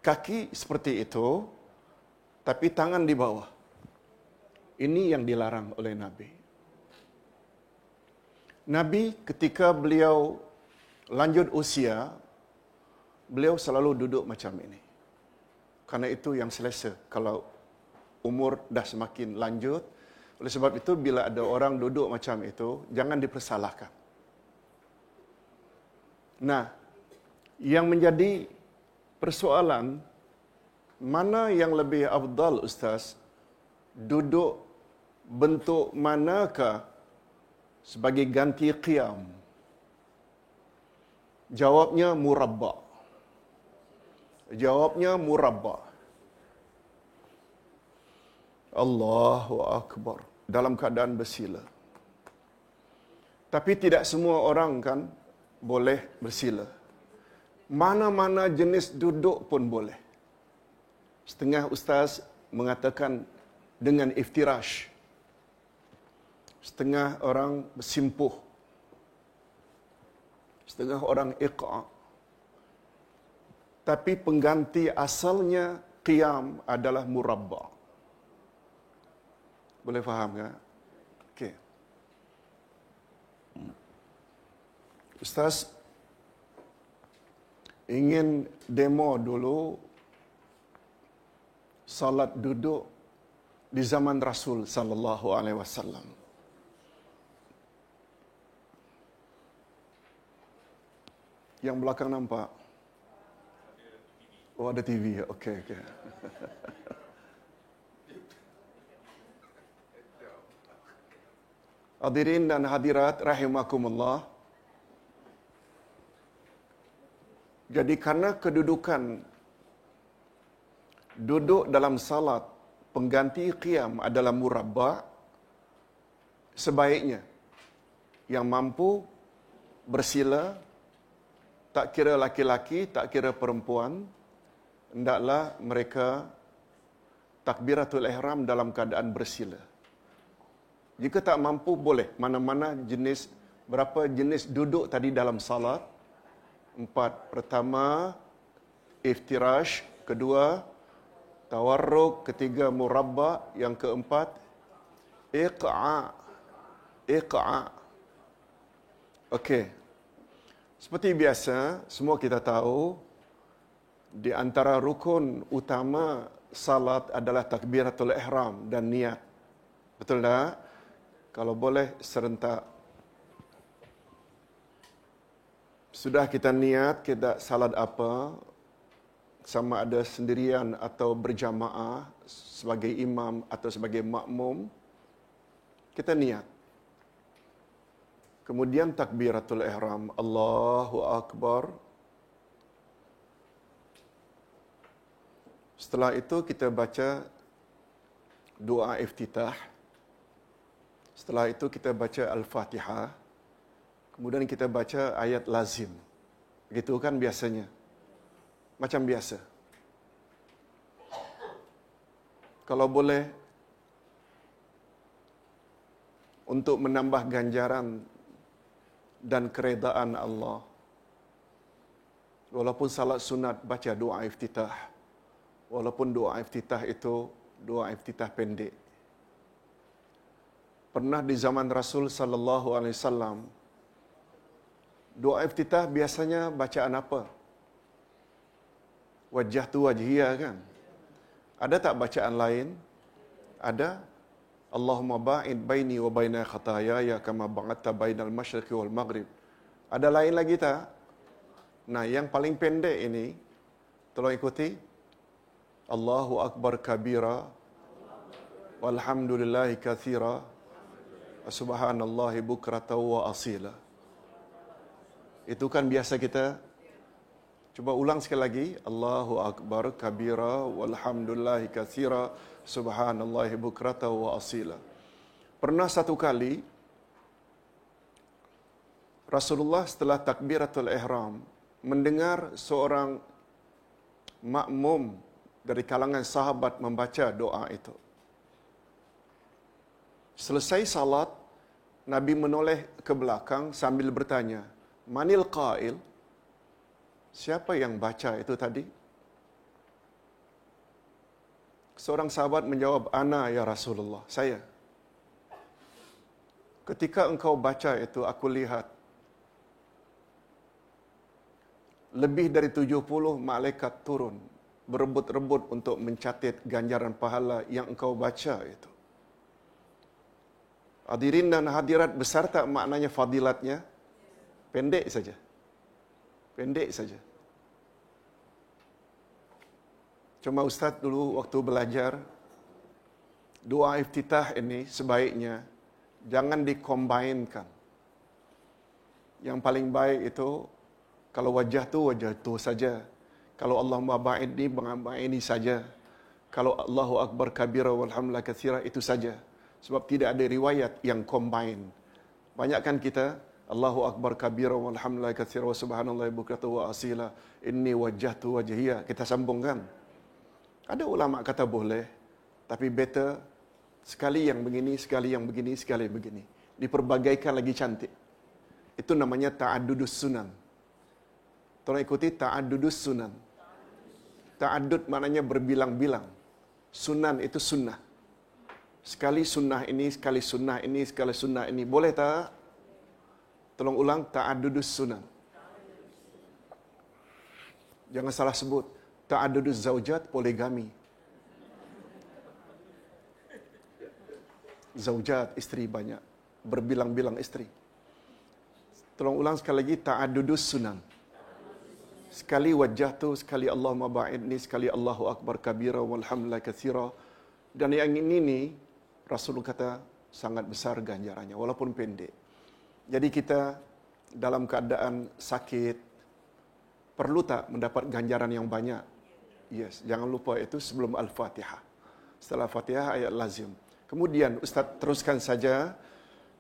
kaki seperti itu, tapi tangan di bawah. Ini yang dilarang oleh Nabi. Nabi ketika beliau lanjut usia, beliau selalu duduk macam ini. Karena itu yang selesa kalau umur dah semakin lanjut. Oleh sebab itu, bila ada orang duduk macam itu, jangan dipersalahkan. Nah, yang menjadi persoalan, mana yang lebih afdal, Ustaz? Duduk bentuk manakah sebagai ganti qiyam? Jawabnya murabba. Jawabnya murabba. Allahu Akbar. Dalam keadaan bersila. Tapi tidak semua orang kan boleh bersila. Mana-mana jenis duduk pun boleh. Setengah ustaz mengatakan dengan iftirash. Setengah orang bersimpuh. Setengah orang iqa'. Tapi pengganti asalnya qiyam adalah murabba. Boleh faham tak? Okey. Ustaz ingin demo dulu salat duduk di zaman Rasul sallallahu alaihi wasallam. Yang belakang nampak? Oh, ada TV. Okey. Hadirin dan hadirat rahimakumullah. Jadi karena kedudukan duduk dalam salat pengganti qiyam adalah murabba, sebaiknya yang mampu bersila, tak kira laki-laki, tak kira perempuan, hendaklah mereka takbiratul ihram dalam keadaan bersila. Jika tak mampu, boleh mana-mana jenis, berapa jenis duduk tadi dalam salat. 4. Pertama, iftirash. Kedua, tawarruk. Ketiga, murabba. Yang keempat, iqa'. Okey. Seperti biasa, semua kita tahu, di antara rukun utama salat adalah takbiratul ihram dan niat. Betul tak? Kalau boleh serentak Sudah kita niat kita salat apa, sama ada sendirian atau berjamaah sebagai imam atau sebagai makmum, kita niat. Kemudian takbiratul ihram, Allahu Akbar. Setelah itu kita baca doa iftitah. Setelah itu kita baca Al-Fatihah. Kemudian kita baca ayat lazim. Begitu kan biasanya. Macam biasa. Kalau boleh, untuk menambah ganjaran dan keredaan Allah, walaupun salat sunat, baca doa iftitah. Walaupun doa iftitah itu doa iftitah pendek. Pernah di zaman Rasul sallallahu alaihi wasallam, doa iftitah biasanya bacaan apa? Wajjahtu wajhiya kan? Ada tak bacaan lain? Ada. Allahumma ba'id baini wa baina khataayaya kama ba'adta bainal masyriqi wal maghrib. Ada lain lagi tak? Nah, yang paling pendek ini, tolong ikuti. Allahu akbar kabira walhamdulillahi katsira subhanallahi bukratan wa asila. Itu kan biasa kita. Coba ulang sekali lagi. Allahu akbar kabira walhamdulillahi katsira subhanallahi bukratan wa asila. Pernah satu kali Rasulullah setelah takbiratul ihram mendengar seorang makmum dari kalangan sahabat membaca doa itu. Selesai salat, Nabi menoleh ke belakang sambil bertanya, "Manil qail?" Siapa yang baca itu tadi? Seorang sahabat menjawab, "Ana ya Rasulullah, saya." Ketika engkau baca itu, aku lihat lebih dari 70 malaikat turun, berebut-rebut untuk mencatat ganjaran pahala yang engkau baca itu. Hadirin dan hadirat, besar tak maknanya fadilatnya? Pendek saja. Pendek saja. Cuma Ustaz dulu waktu belajar, doa iftitah ini sebaiknya jangan dikombainkan. Yang paling baik itu, kalau wajah tu saja. Kalau Allahumma ba'id ini saja. Kalau Allahu akbar kabira walhamdulillah katsira, itu saja. Sebab tidak ada riwayat yang combine. Banyak kan kita, Allahu akbar kabira walhamdulillah katsira wa subhanallahi bukratan wa asila, inni wajjahtu wajhiya. Kita sambungkan. Ada ulama kata boleh, tapi better sekali yang begini, sekali yang begini, sekali begini. Diperbagaikan lagi cantik. Itu namanya ta'addudus sunan. Tolong ikuti ta'addudus sunan. Ta'addud maknanya berbilang-bilang. Sunan itu sunnah. Sekali sunnah ini, sekali sunnah ini, sekali sunnah ini. Boleh tak? Tolong ulang, ta'addudus sunan. Jangan salah sebut. Ta'addudus zaujat, poligami. Zaujat, istri banyak. Berbilang-bilang istri. Tolong ulang sekali lagi, ta'addudus sunan. Sekali wajah tu, sekali Allahumma ba'idni, sekali Allahu akbar kabira walhamdulillah katsira. Dan yang ini ni, Rasul kata sangat besar ganjarannya, walaupun pendek. Jadi kita dalam keadaan sakit, perlu tak mendapat ganjaran yang banyak? Yes, jangan lupa itu sebelum Al-Fatihah. Setelah Fatihah, ayat lazim. Kemudian Ustaz teruskan saja.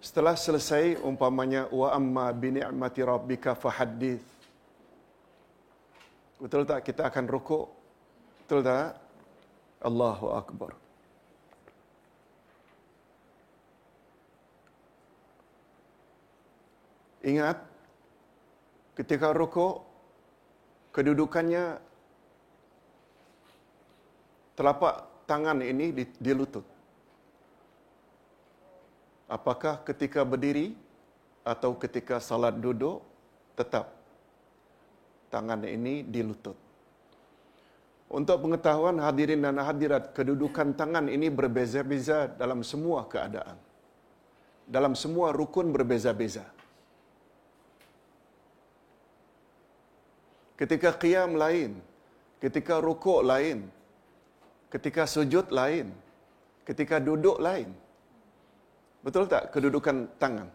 Setelah selesai umpamanya wa amma bi ni'mati rabbika fahaddits. Betul tak kita akan rukuk? Betul tak? Allahu akbar. Ingat, ketika rukuk, kedudukannya telapak tangan ini di lutut. Apakah ketika berdiri atau ketika salat duduk, tetap tangan ini di lutut. Untuk pengetahuan hadirin dan hadirat, kedudukan tangan ini berbeza-beza dalam semua keadaan. Dalam semua rukun berbeza-beza. Ketika qiyam lain, ketika rukuk lain, ketika sujud lain, ketika duduk lain. Betul tak kedudukan tangan?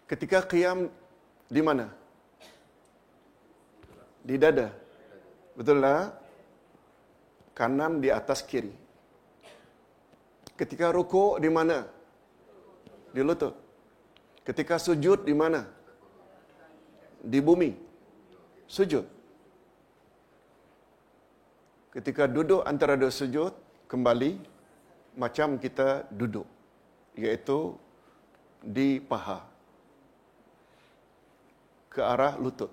Ketika qiyam di mana? Di dada. Betul tak? Kanan di atas kiri. Ketika rukuk di mana? Di lutut. Ketika sujud di mana? Di bumi. Sujud. Ketika duduk antara dua sujud, kembali macam kita duduk, iaitu di paha, ke arah lutut.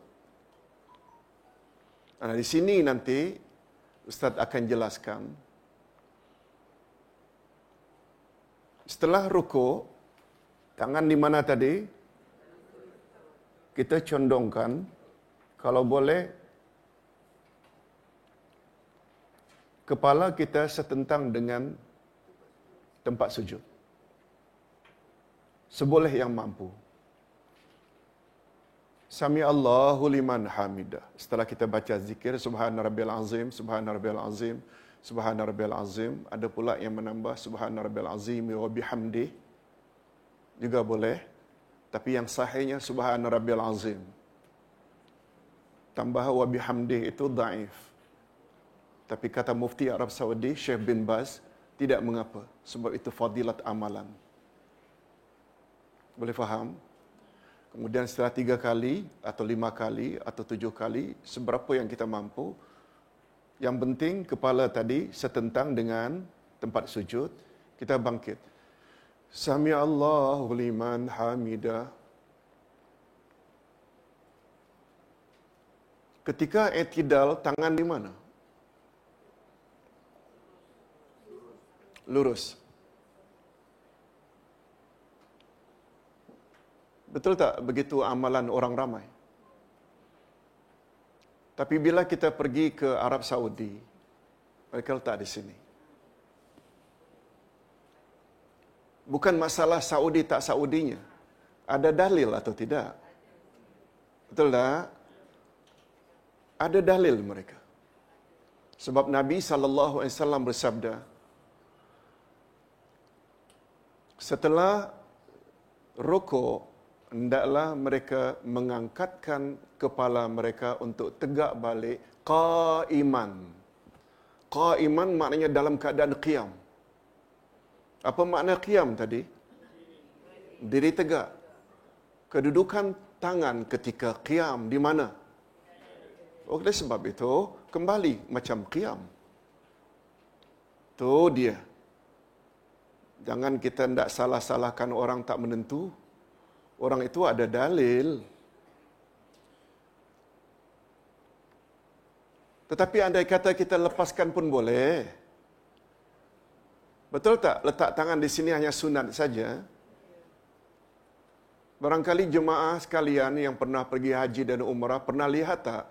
Nah, di sini nanti Ustaz akan jelaskan. Setelah rukuk, tangan di mana tadi? Kita condongkan, kalau boleh, kepala kita setentang dengan tempat sujud. Seboleh yang mampu. Sami Allahu liman hamidah. Setelah kita baca zikir subhana rabbil azim, subhana rabbil azim, subhana rabbil azim, ada pula yang menambah subhana rabbil azim wa bihamdih. Juga boleh. Tapi yang sahihnya subhana rabbil azim. Tambah wa bihamdih itu dhaif. Tapi kata Mufti Arab Saudi, Syekh bin Baz, tidak mengapa. Sebab itu fadilat amalan. Boleh faham? Kemudian setelah 3 kali, atau 5 kali, atau 7 kali, seberapa yang kita mampu. Yang penting, kepala tadi setentang dengan tempat sujud. Kita bangkit. Sami Allahu liman hamidah. Ketika i'tidal, tangan di mana? Lurus. Betul tak begitu amalan orang ramai? Tapi bila kita pergi ke Arab Saudi, mereka letak di sini. Bukan masalah Saudi tak Saudinya. Ada dalil atau tidak? Betul tak? Ada dalil mereka. Sebab Nabi SAW bersabda, setelah rukuk, hendaklah mereka mengangkatkan kepala mereka untuk tegak balik qaiman. Qaiman maknanya dalam keadaan qiyam. Apa makna qiyam tadi? Diri tegak. Kedudukan tangan ketika qiyam di mana? Oleh sebab itu, kembali macam qiyam. Tu dia. Jangan kita tidak salah-salahkan orang tak menentu. Orang itu ada dalil. Tetapi andai kata kita lepaskan pun boleh. Betul tak? Letak tangan di sini hanya sunat saja. Barangkali jemaah sekalian yang pernah pergi haji dan umrah, pernah lihat tak?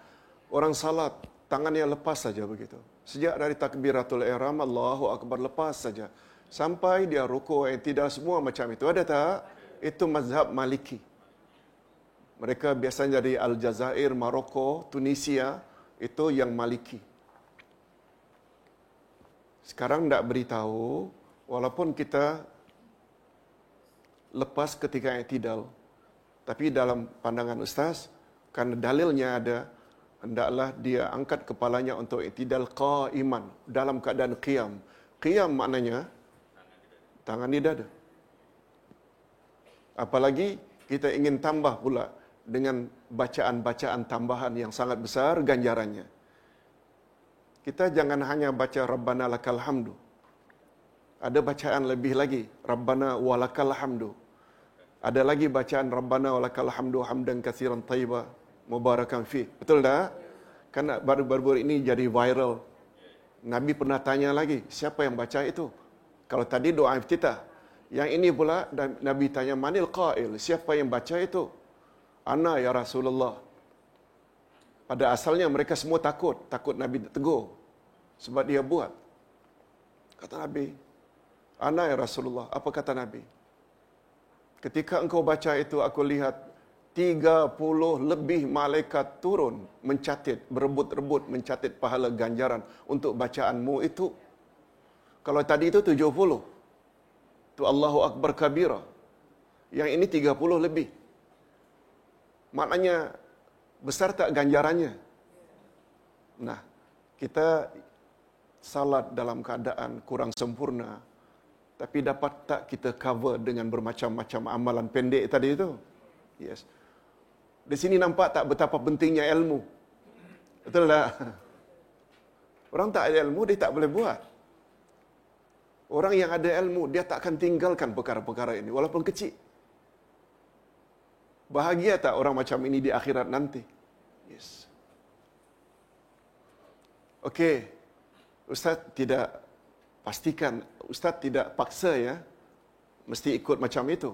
Orang salat, tangannya lepas saja begitu. Sejak dari takbiratul ihram, Allahu Akbar, lepas saja. Sampai dia rukuk, tidak semua macam itu. Ada tak? Itu mazhab Maliki. Mereka biasanya dari Aljazair, Maroko, Tunisia, itu yang Maliki. Sekarang tidak beritahu, walaupun kita lepas ketika i'tidal, tapi dalam pandangan Ustaz, karena dalilnya ada, hendaklah dia angkat kepalanya untuk i'tidal qaiman, dalam keadaan qiyam. Qiyam maknanya tangan di dada. Apalagi kita ingin tambah pula dengan bacaan-bacaan tambahan yang sangat besar ganjarannya. Kita jangan hanya baca Rabbana lakal hamdu. Ada bacaan lebih lagi, Rabbana walakal hamdu. Ada lagi bacaan Rabbana walakal hamdu hamdan katsiran thayyiban mubarakan fi. Betul tak? Kan baru-baru ini jadi viral. Nabi pernah tanya lagi, siapa yang baca itu? Kalau tadi doa iftitah, yang ini pula Nabi tanya, manil qail, siapa yang baca itu? Ana ya Rasulullah. Pada asalnya mereka semua takut Nabi tegur sebab dia buat. Kata Nabi, ana ya Rasulullah. Apa kata Nabi? Ketika engkau baca itu, aku lihat 30 lebih malaikat turun mencatat, berebut-rebut mencatat pahala ganjaran untuk bacaanmu itu. Kalau tadi itu 70, itu Allahu Akbar kabira. Yang ini 30 lebih. Maknanya besar tak ganjarannya? Nah, kita salat dalam keadaan kurang sempurna, tapi dapat tak kita cover dengan bermacam-macam amalan pendek tadi itu? Yes. Di sini nampak tak betapa pentingnya ilmu? Betul tak? Orang tak ada ilmu, dia tak boleh buat. Orang yang ada ilmu, dia tak akan tinggalkan perkara-perkara ini, walaupun kecil. Bahagia tak orang macam ini di akhirat nanti? Yes. Okey, Ustaz tidak pastikan, Ustaz tidak paksa ya, mesti ikut macam itu.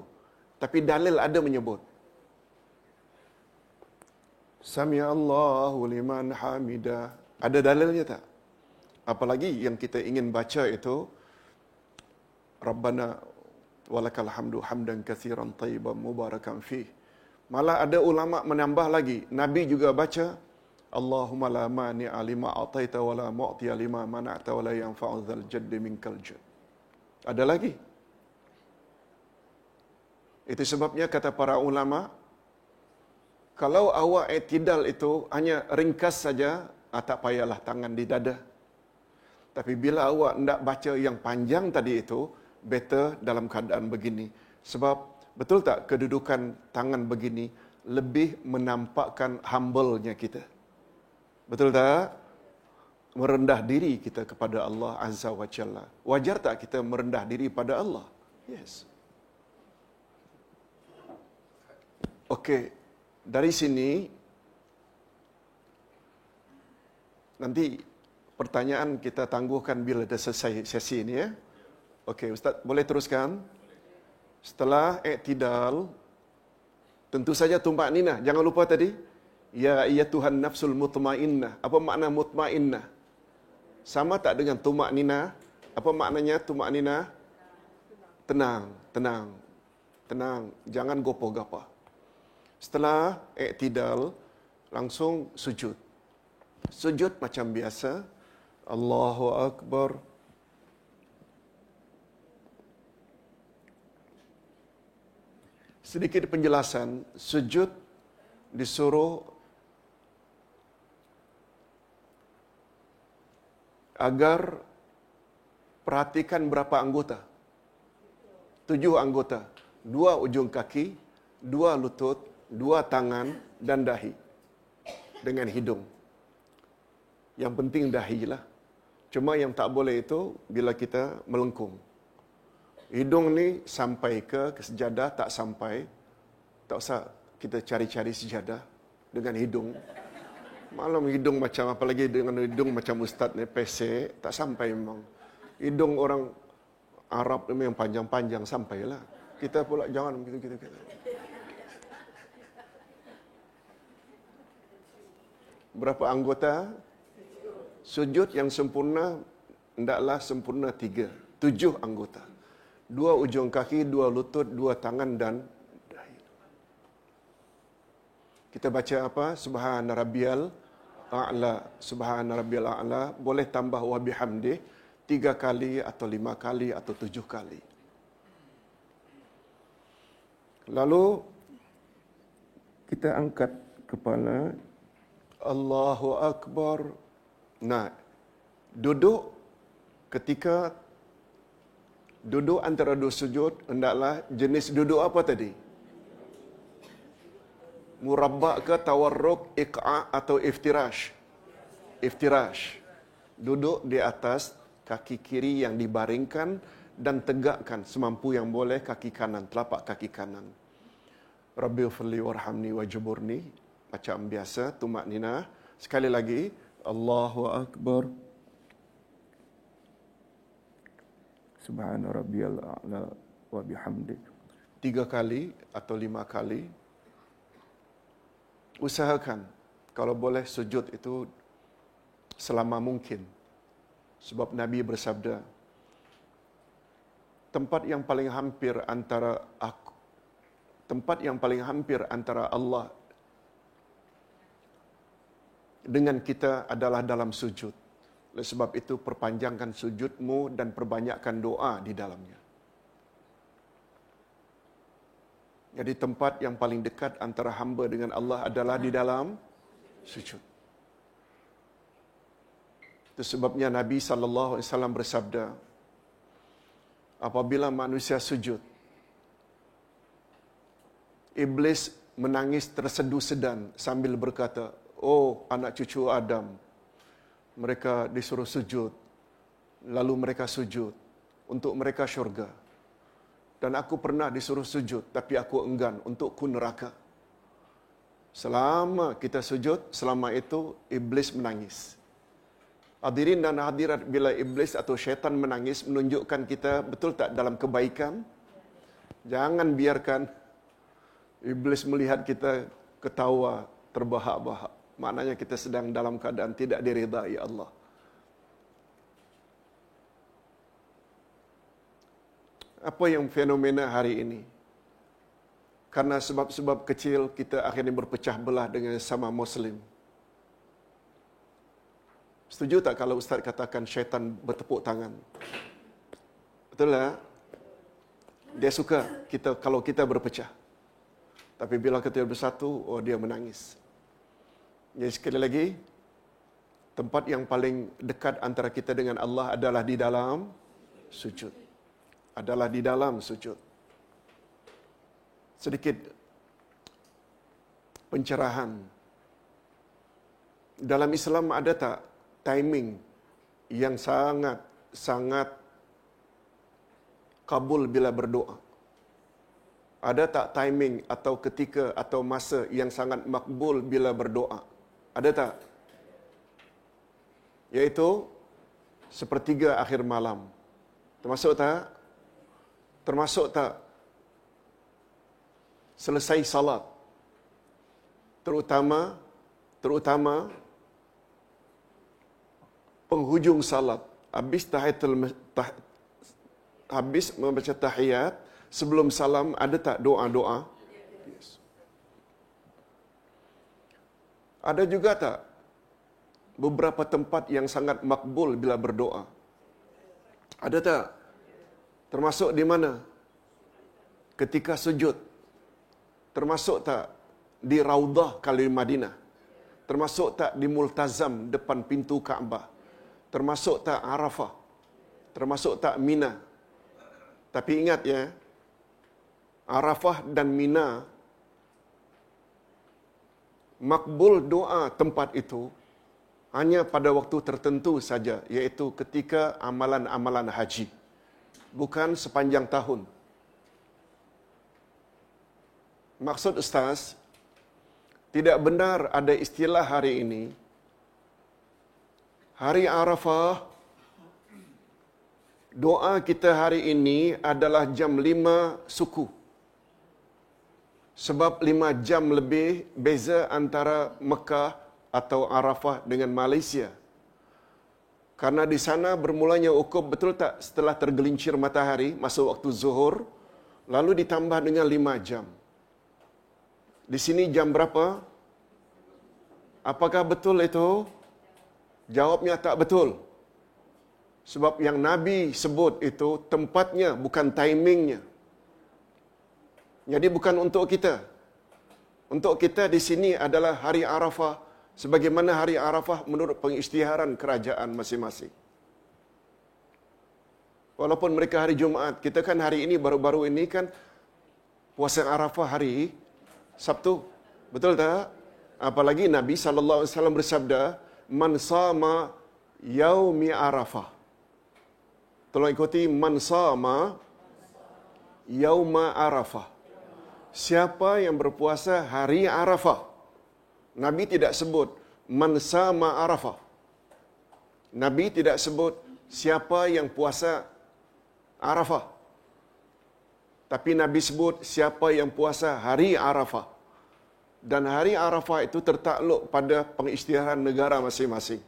Tapi dalil ada menyebut. Sami Allahu liman hamidah. Ada dalilnya tak? Apalagi yang kita ingin baca itu, Rabbana walakal hamdu hamdan katsiran tayyiban mubarakan fih. Malah ada ulama menambah lagi, Nabi juga baca, Allahumma la mani'a lima ataita wa la mu'tiya lima mana'ta wa la yanfa'u dzal jaddi minkal jadd. Ada lagi. Itu sebabnya kata para ulama, kalau awak i'tidal itu hanya ringkas saja, tak payahlah tangan di dada. Tapi bila awak hendak baca yang panjang tadi itu, better dalam keadaan begini. Sebab betul tak kedudukan tangan begini lebih menampakkan humble-nya kita? Betul tak? Merendah diri kita kepada Allah Azza wa Jalla. Wajar tak kita merendah diri pada Allah? Yes. Okey, dari sini nanti pertanyaan kita tangguhkan bila dah selesai sesi ini ya. Okey, Ustaz boleh teruskan? Setelah i'tidal, tentu saja tumpak ninah. Jangan lupa tadi, ya Tuhan nafsul mutmainnah. Apa makna mutmainnah? Sama tak dengan tumak ninah? Apa maknanya tumak ninah? Tenang, tenang, tenang. Jangan gopoh-gapah. Setelah i'tidal, langsung sujud. Sujud macam biasa. Allahu Akbar. Sedikit penjelasan, sujud disuruh agar perhatikan berapa anggota? 7 anggota. 2 ujung kaki, 2 lutut, 2 tangan dan dahi. Dengan hidung. Yang penting dahi lah. Cuma yang tak boleh itu bila kita melengkung. Hidung ni sampai ke sejadah, tak sampai. Tak usah kita cari-cari sejadah dengan hidung. Malam hidung macam, apalagi dengan hidung macam ustaz ni, pesek, tak sampai memang. Hidung orang Arab ni yang panjang-panjang sampailah. Kita pula jangan begitu-gitu. Berapa anggota? Sujud yang sempurna, hendaklah sempurna 3. 7 anggota. 2 ujung kaki, 2 lutut, 2 tangan dan dahi. Kita baca apa? Subhana rabbiyal a'la. Subhana rabbiyal a'la. Boleh tambah wa bihamdih 3 kali atau 5 kali atau 7 kali. Lalu kita angkat kepala. Allahu Akbar. Nah, duduk ketika duduk antara dua sujud, hendaklah jenis duduk apa tadi? Murabbak ke tawarruk, iqa' atau iftirash? Iftirash. Duduk di atas kaki kiri yang dibaringkan dan tegakkan semampu yang boleh kaki kanan, telapak kaki kanan. Rabbighfirli warhamni wajburni. Macam biasa, tumak ninah. Sekali lagi, Allahu Akbar. Subhana rabbiyal a'la wa bihamdi. 3 kali atau 5 kali. Usahakan kalau boleh sujud itu selama mungkin. Sebab Nabi bersabda, tempat yang paling hampir antara aku, tempat yang paling hampir antara Allah dengan kita adalah dalam sujud. Oleh sebab itu, perpanjangkan sujudmu dan perbanyakkan doa di dalamnya. Jadi tempat yang paling dekat antara hamba dengan Allah adalah di dalam sujud. Itu sebabnya Nabi SAW bersabda, apabila manusia sujud, Iblis menangis tersedu-sedan sambil berkata, oh anak cucu Adam, mereka disuruh sujud, lalu mereka sujud, untuk mereka syurga. Dan aku pernah disuruh sujud, tapi aku enggan, untukku neraka. Selama kita sujud, selama itu Iblis menangis. Hadirin dan hadirat, bila Iblis atau syaitan menangis, menunjukkan kita betul tak dalam kebaikan? Jangan biarkan Iblis melihat kita ketawa, terbahak-bahak. Maknanya kita sedang dalam keadaan tidak diridai Allah. Apa yang fenomena hari ini? Karena sebab-sebab kecil kita akhirnya berpecah belah dengan sama Muslim. Setuju tak kalau Ustaz katakan syaitan bertepuk tangan? Betul tak? Dia suka kita kalau kita berpecah. Tapi bila kita bersatu, oh dia menangis. Jadi sekali lagi, tempat yang paling dekat antara kita dengan Allah adalah di dalam sujud. Adalah di dalam sujud. Sedikit pencerahan. Dalam Islam ada tak timing yang sangat kabul bila berdoa? Ada tak timing atau ketika atau masa yang sangat makbul bila berdoa? Ada tak? Yaitu sepertiga akhir malam. Termasuk tak? Termasuk tak selesai salat? Terutama penghujung salat, habis membaca tahiyat, sebelum salam, ada tak doa-doa? Yes. Ada juga tak beberapa tempat yang sangat makbul bila berdoa? Ada tak? Termasuk di mana? Ketika sujud. Termasuk tak di Raudah Kali Madinah? Termasuk tak di Multazam depan pintu Kaabah? Termasuk tak Arafah? Termasuk tak Mina? Tapi ingat ya, Arafah dan Mina, makbul doa tempat itu hanya pada waktu tertentu saja, yaitu ketika amalan-amalan haji, bukan sepanjang tahun. Maksud Ustaz, tidak benar ada istilah hari ini, hari Arafah, doa kita hari ini adalah jam 5 suku. Sebab 5 jam lebih beza antara Mekah atau Arafah dengan Malaysia. Karena di sana bermulanya wukuf, betul tak, setelah tergelincir matahari, masuk waktu zuhur, lalu ditambah dengan 5 jam. Di sini jam berapa? Apakah betul itu? Jawabnya tak betul. Sebab yang Nabi sebut itu tempatnya, bukan timingnya. Jadi bukan untuk kita. Untuk kita di sini adalah hari Arafah, sebagaimana hari Arafah menurut pengisytiharan kerajaan masing-masing. Walaupun mereka hari Jumaat, kita kan hari ini, baru-baru ini kan puasa Arafah hari Sabtu. Betul tak? Apalagi Nabi SAW bersabda, man sama yaumi Arafah. Tolong ikuti, man sama yauma Arafah. Siapa yang berpuasa hari Arafah? Nabi tidak sebut man sama Arafah. Nabi tidak sebut siapa yang puasa Arafah. Tapi Nabi sebut siapa yang puasa hari Arafah. Dan hari Arafah itu tertakluk pada pengisytiharan negara masing-masing.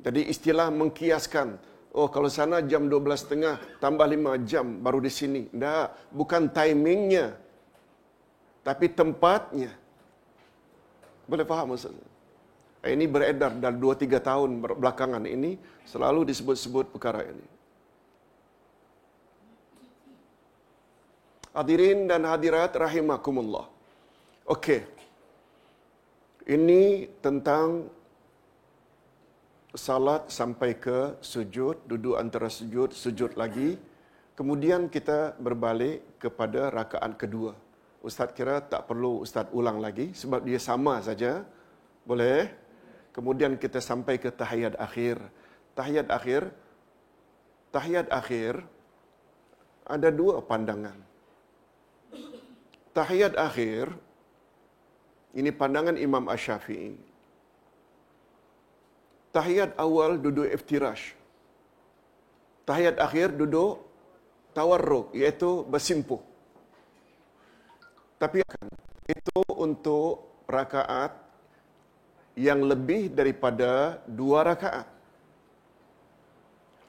Jadi istilah mengkiaskan, oh kalau sana jam 12.30 tambah 5 jam baru di sini. Tak, bukan timingnya Tapi tempatnya, boleh faham Ustaz? Ini beredar dalam 2-3 tahun belakangan ini, selalu disebut-sebut perkara ini. Hadirin dan hadirat rahimakumullah. Okey. Ini tentang salat sampai ke sujud, duduk antara sujud, sujud lagi. Kemudian kita berbalik kepada rakaat kedua. Ustaz kira tak perlu Ustaz ulang lagi sebab dia sama saja. Boleh? Kemudian kita sampai ke tahiyat akhir. Tahiyat akhir ada dua pandangan. Tahiyat akhir ini pandangan Imam Asy-Syafi'i. Tahiyat awal duduk iftirash. Tahiyat akhir duduk tawarruk, iaitu bersimpuh. Tapi itu untuk rakaat yang lebih daripada 2 rakaat.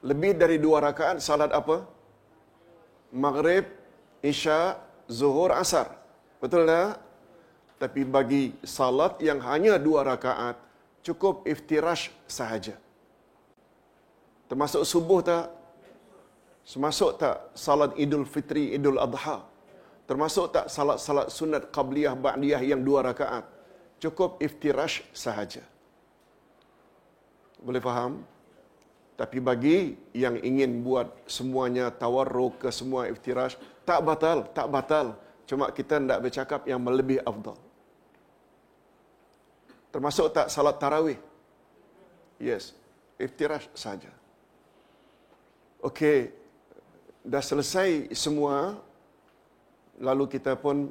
Lebih dari 2 rakaat salat apa? Maghrib, Isya, Zuhur, Asar. Betul tak? Tapi bagi salat yang hanya 2 rakaat, cukup iftirash sahaja. Termasuk subuh tak? Termasuk tak salat Idul Fitri, Idul Adha? Termasuk tak salat-salat sunat qabliyah, ba'diyah yang 2 rakaat? Cukup iftirash sahaja. Boleh faham? Tapi bagi yang ingin buat semuanya tawarruk ke semua iftirash, tak batal. Cuma kita tidak bercakap yang melebih afdal. Termasuk tak salat tarawih? Yes, iftirash saja. Okey, dah selesai semua, lalu kita pun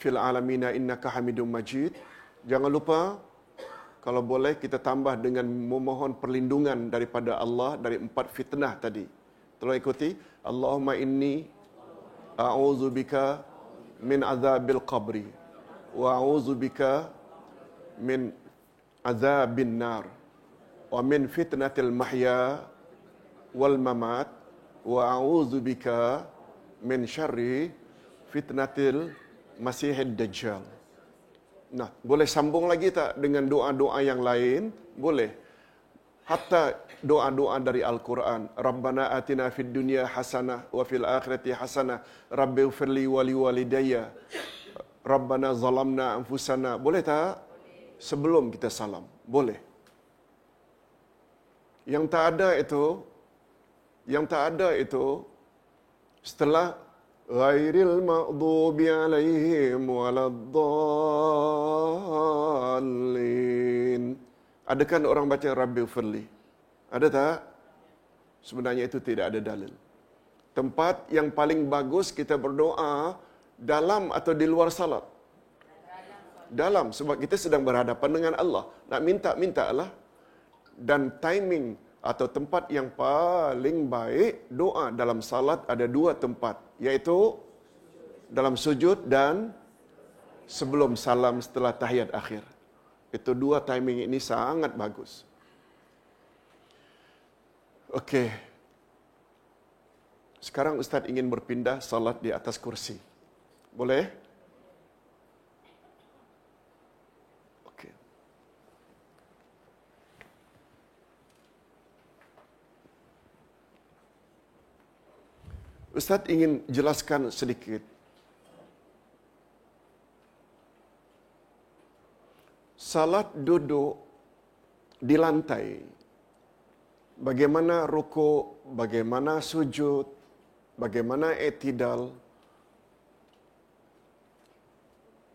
fil alamina innaka hamidum majid. Jangan lupa, kalau boleh kita tambah dengan memohon perlindungan daripada Allah dari 4 fitnah tadi. Tolong ikuti. Allahumma inni a'udzubika min azabil qabri wa a'udzubika min azabin nar wa min fitnatil mahya wal mamat wa a'udzubika min syarri fitnatil masihid dajjal. Nah, boleh sambung lagi tak dengan doa-doa yang lain? Boleh. Hatta doa-doa dari Al-Quran. Rabbana atina fid dunya hasanah wa fil akhirati hasanah. Rabbighfirli wa liwalidayya. Rabbana zalamna anfusana. Boleh tak? Sebelum kita salam. Boleh. Yang tak ada itu setelah ghairil maghdubi alaihim waladdallin. Adakah orang baca Rabbighfirli? Ada tak? Sebenarnya itu tidak ada dalil. Tempat yang paling bagus kita berdoa dalam atau di luar salat? Dalam, sebab kita sedang berhadapan dengan Allah. Nak minta-mintalah. Dan timing atau tempat yang paling baik doa dalam salat ada 2 tempat, iaitu dalam sujud dan sebelum salam setelah tahiyat akhir. Itu 2 timing ini sangat bagus. Okey. Sekarang Ustaz ingin berpindah salat di atas kursi. Boleh? Okey. Ustaz ingin jelaskan sedikit. Salat duduk di lantai, bagaimana rukuk, bagaimana sujud, bagaimana i'tidal,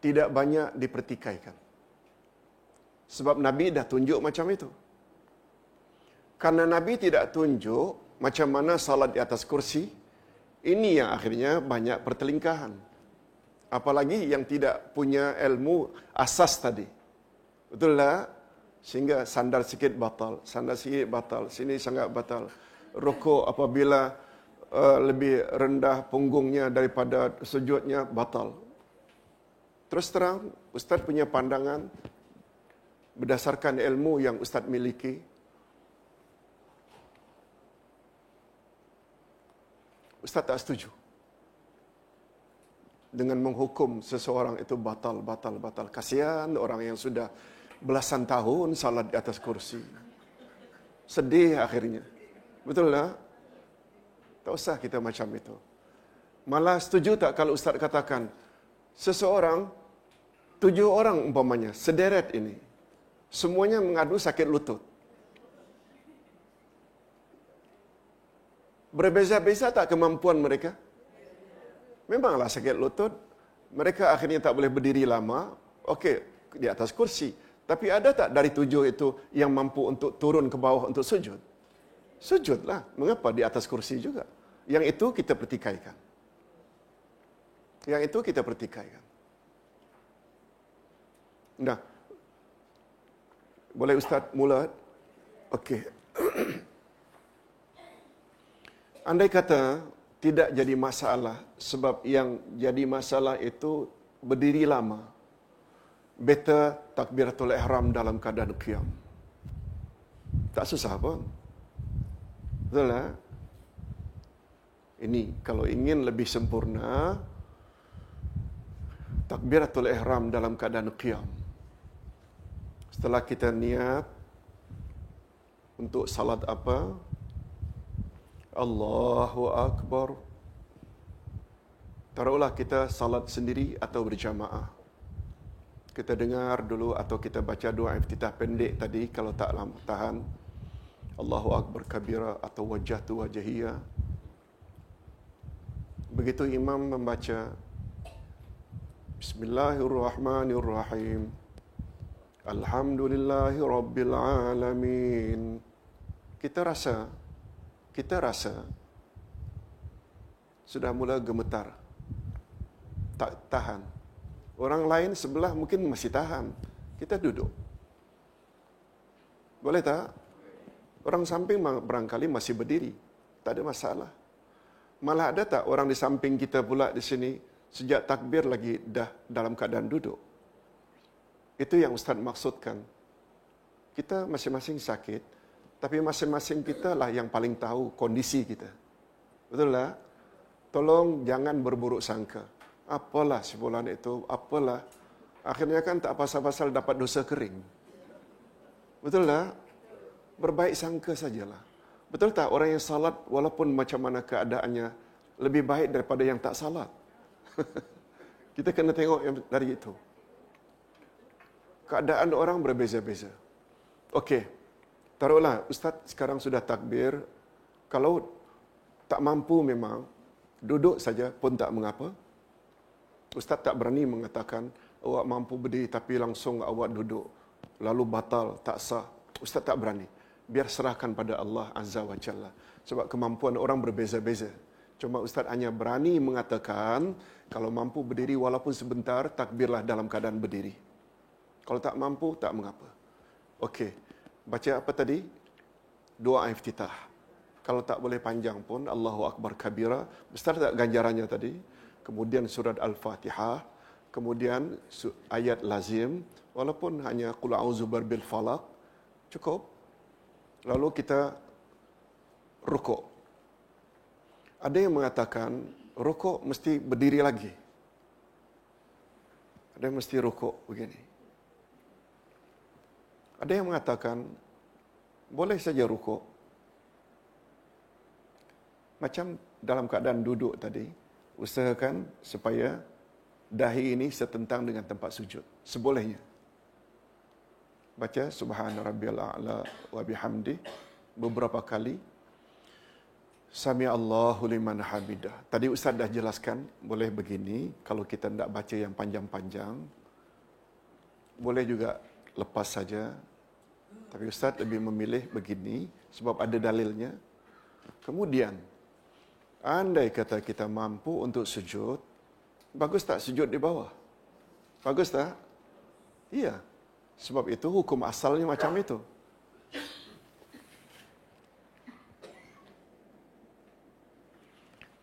tidak banyak dipertikaikan. Sebab Nabi dah tunjuk macam itu. Karena Nabi tidak tunjuk macam mana salat di atas kursi, ini yang akhirnya banyak pertelingkahan. Apalagi yang tidak punya ilmu asas tadi. Betul tak? Sehingga sandar sikit batal, sini sangat batal. Rukuk apabila lebih rendah punggungnya daripada sujudnya, batal. Terus terang, Ustaz punya pandangan berdasarkan ilmu yang Ustaz miliki. Ustaz tak setuju. dengan menghukum seseorang itu batal, batal, batal. Kasihan orang yang sudah belasan tahun salat di atas kursi. Sedih akhirnya. Betul tak? Tak usah kita macam itu. Malah setuju tak kalau Ustaz katakan, seseorang, 7 orang umpamanya, sederet ini, semuanya mengadu sakit lutut. Berbeza-beza tak kemampuan mereka? Memanglah sakit lutut, mereka akhirnya tak boleh berdiri lama, okey, di atas kursi. Tapi ada tak dari 7 itu yang mampu untuk turun ke bawah untuk sujud? Sujudlah. Mengapa di atas kursi juga? Yang itu kita pertikaikan. Yang itu kita pertikaikan. Nah, boleh Ustaz mula? Okey. Andai kata tidak jadi masalah, sebab yang jadi masalah itu berdiri lama. Better takbiratul ihram dalam keadaan qiyam. Tak susah pun. Betul tak? Ini kalau ingin lebih sempurna, takbiratul ihram dalam keadaan qiyam. Setelah kita niat untuk salat apa? Allahu Akbar. Taruhlah kita salat sendiri atau berjamaah. Kita dengar dulu atau kita baca doa iftitah pendek tadi kalau tak tahan. Allahu Akbar kabira atau wajjahtu wajhiya. Begitu imam membaca Bismillahirrahmanirrahim. Alhamdulillahi rabbil alamin. Kita rasa sudah mula gemetar. Tak tahan. Orang lain sebelah mungkin masih tahan. Kita duduk. Boleh tak? Orang samping barangkali masih berdiri. Tak ada masalah. Malah ada tak orang di samping kita pula di sini sejak takbir lagi dah dalam keadaan duduk? Itu yang Ustaz maksudkan. Kita masing-masing sakit, tapi masing-masing kita lah yang paling tahu kondisi kita. Betul tak? Tolong jangan berburuk sangka. Apalah si fulan itu, apalah. Akhirnya kan tak pasal-pasal dapat dosa kering. Betul tak? Berbaik sangka sajalah. Betul tak orang yang salat walaupun macam mana keadaannya lebih baik daripada yang tak salat? Kita kena tengok yang dari itu. Keadaan orang berbeza-beza. Okey. Taruhlah Ustaz sekarang sudah takbir, kalau tak mampu memang duduk saja pun tak mengapa. Ustaz tak berani mengatakan awak mampu berdiri tapi langsung awak duduk lalu batal, tak sah. Ustaz tak berani. Biar serahkan pada Allah Azza wa Jalla. Sebab kemampuan orang berbeza-beza. Cuma Ustaz hanya berani mengatakan kalau mampu berdiri walaupun sebentar, takbirlah dalam keadaan berdiri. Kalau tak mampu, tak mengapa. Okey. Baca apa tadi? Doa iftitah. Kalau tak boleh panjang pun, Allahu Akbar kabira. Besar tak ganjarannya tadi? Kemudian surat Al-Fatihah. Kemudian ayat lazim. Walaupun hanya Qul a'udzu birabbil falaq. Cukup. Lalu kita rukuk. Ada yang mengatakan rukuk mesti berdiri lagi. Ada yang mesti rukuk begini. Ada yang mengatakan boleh saja rukuk. Macam dalam keadaan duduk tadi, usahakan supaya dahi ini setentang dengan tempat sujud. Sebolehnya. Baca Subhana Rabbiyal A'la wa bihamdi beberapa kali. Sami Allahu liman hamidah. Tadi Ustaz dah jelaskan, boleh begini. Kalau kita tidak baca yang panjang-panjang, boleh juga lepas saja. Tapi Ustaz lebih memilih begini, sebab ada dalilnya. Kemudian, andai kata kita mampu untuk sujud, bagus tak sujud di bawah? Bagus tak? Iya. Sebab itu hukum asalnya macam itu.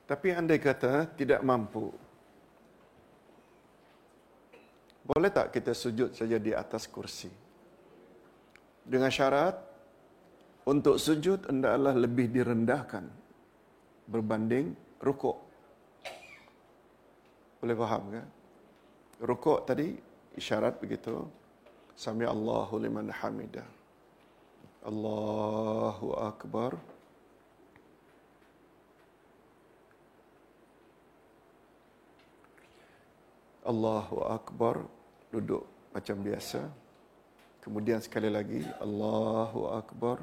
Tapi andai kata tidak mampu, boleh tak kita sujud saja di atas kursi? Dengan syarat, untuk sujud hendaklah lebih direndahkan berbanding rukuk. Boleh faham kan? Rukuk tadi isyarat begitu. Sami Allahu liman hamidah. Allahu akbar. Allahu akbar, duduk macam biasa. Kemudian sekali lagi Allahu akbar.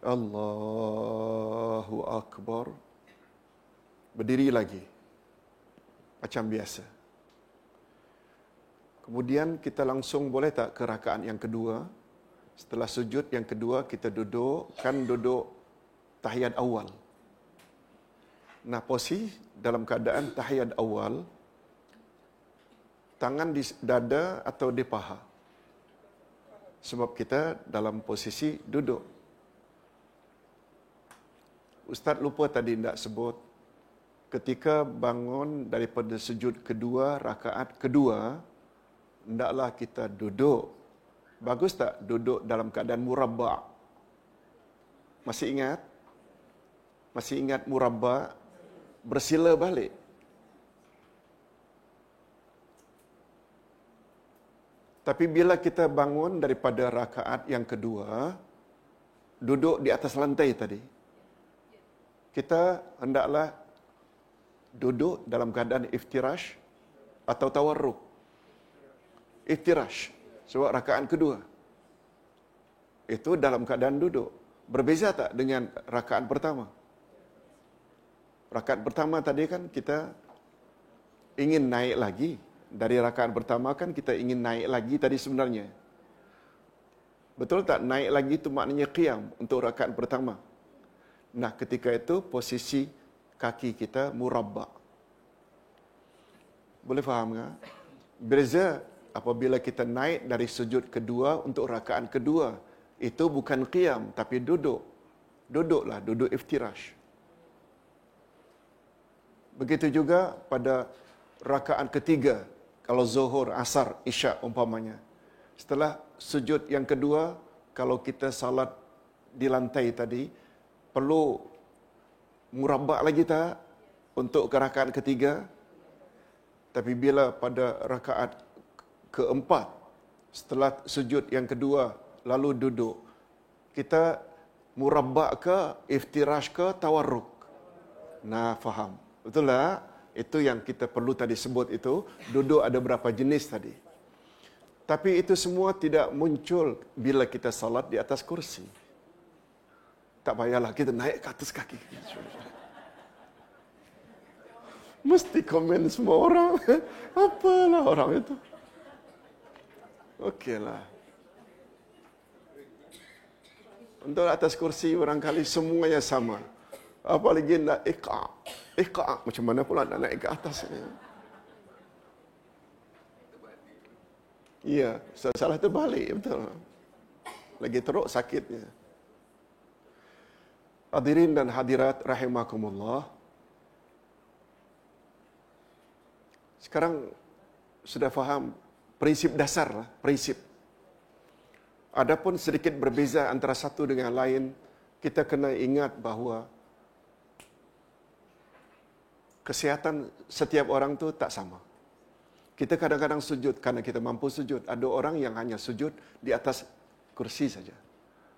Allahu akbar. Berdiri lagi macam biasa. Kemudian kita langsung boleh tak ke rakaat yang kedua? Setelah sujud yang kedua kita duduk, kan duduk tahiyat awal. Nah, posisi dalam keadaan tahiyat awal, tangan di dada atau di paha. Sebab kita dalam posisi duduk. Ustaz lupa tadi tidak sebut, ketika bangun daripada sujud kedua, rakaat kedua, hendaklah kita duduk. Bagus tak duduk dalam keadaan murabba'? Masih ingat? Masih ingat murabba'? Bersila balik. Tapi bila kita bangun daripada rakaat yang kedua, duduk di atas lantai tadi, kita hendaklah duduk dalam keadaan iftirash atau tawarruk. Iftirash, sebab rakaat kedua. Itu dalam keadaan duduk. Berbeza tak dengan rakaat pertama? Rakaat pertama tadi kan kita ingin naik lagi. Dari rakaat pertama kan kita ingin naik lagi tadi sebenarnya. Betul tak? Naik lagi itu maknanya qiyam untuk rakaat pertama. Nah, ketika itu posisi kaki kita murabba'. Boleh faham tak? Beza apabila kita naik dari sujud kedua untuk rakaat kedua. Itu bukan qiyam, tapi duduk. Duduklah, duduk iftirash. Begitu juga pada rakaat ketiga, kalau zuhur, asar, isyak umpamanya. Setelah sujud yang kedua, kalau kita salat di lantai tadi, perlu murabba' lagi tak untuk ke rakaat ketiga? Tapi bila pada rakaat keempat, setelah sujud yang kedua, lalu duduk, kita murabba' ke, iftirash ke, tawarruk? Nah, faham. Betul tak? Itu yang kita perlu tadi sebut itu, duduk ada berapa jenis tadi. Tapi itu semua tidak muncul bila kita salat di atas kursi. Tak payahlah kita naik ke atas kaki. Mesti komen semua orang. Apalah orang itu. Okeylah. Untuk atas kursi barangkali semuanya sama. Apalagi nak iqa'. Iqa' macam mana pula nak naik ke atas ni? Ya, salah terbalik, betul. Lagi teruk sakitnya. Hadirin dan hadirat rahimakumullah. Sekarang sudah faham prinsip dasar lah, prinsip. Adapun sedikit berbeza antara satu dengan lain, kita kena ingat bahawa kesihatan setiap orang tu tak sama. Kita kadang-kadang sujud kerana kita mampu sujud. Ada orang yang hanya sujud di atas kursi saja.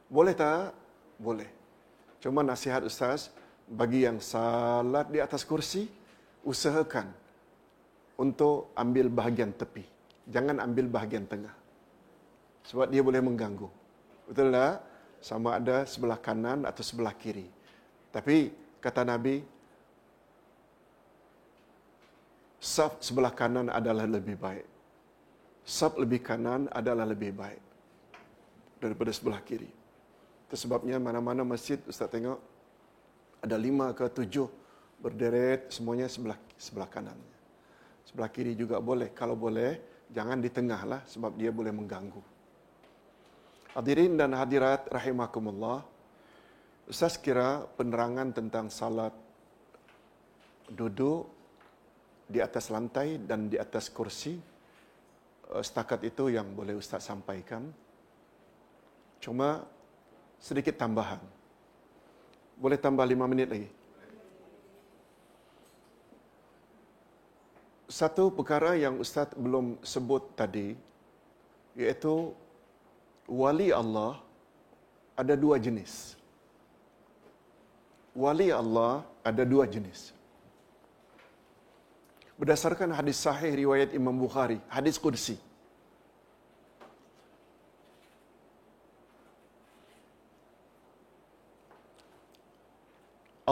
Boleh tak? Boleh. Cuma nasihat Ustaz, bagi yang salat di atas kursi, usahakan untuk ambil bahagian tepi. Jangan ambil bahagian tengah. Sebab dia boleh mengganggu. Betul tak? Sama ada sebelah kanan atau sebelah kiri. Tapi, kata Nabi, saf sebelah kanan adalah lebih baik. Saf lebih kanan adalah lebih baik daripada sebelah kiri. Itu sebabnya mana-mana masjid, Ustaz tengok, ada 5 ke 7 berderet, semuanya sebelah kanan. Sebelah kiri juga boleh. Kalau boleh, jangan di tengah lah, sebab dia boleh mengganggu. Hadirin dan hadirat rahimakumullah, Ustaz kira penerangan tentang salat duduk di atas lantai dan di atas kursi, setakat itu yang boleh Ustaz sampaikan. Cuma sedikit tambahan. Boleh tambah 5 minit lagi? Satu perkara yang Ustaz belum sebut tadi, iaitu wali Allah ada dua jenis. Wali Allah ada dua jenis. Berdasarkan hadis sahih riwayat Imam Bukhari, hadis Qudsi.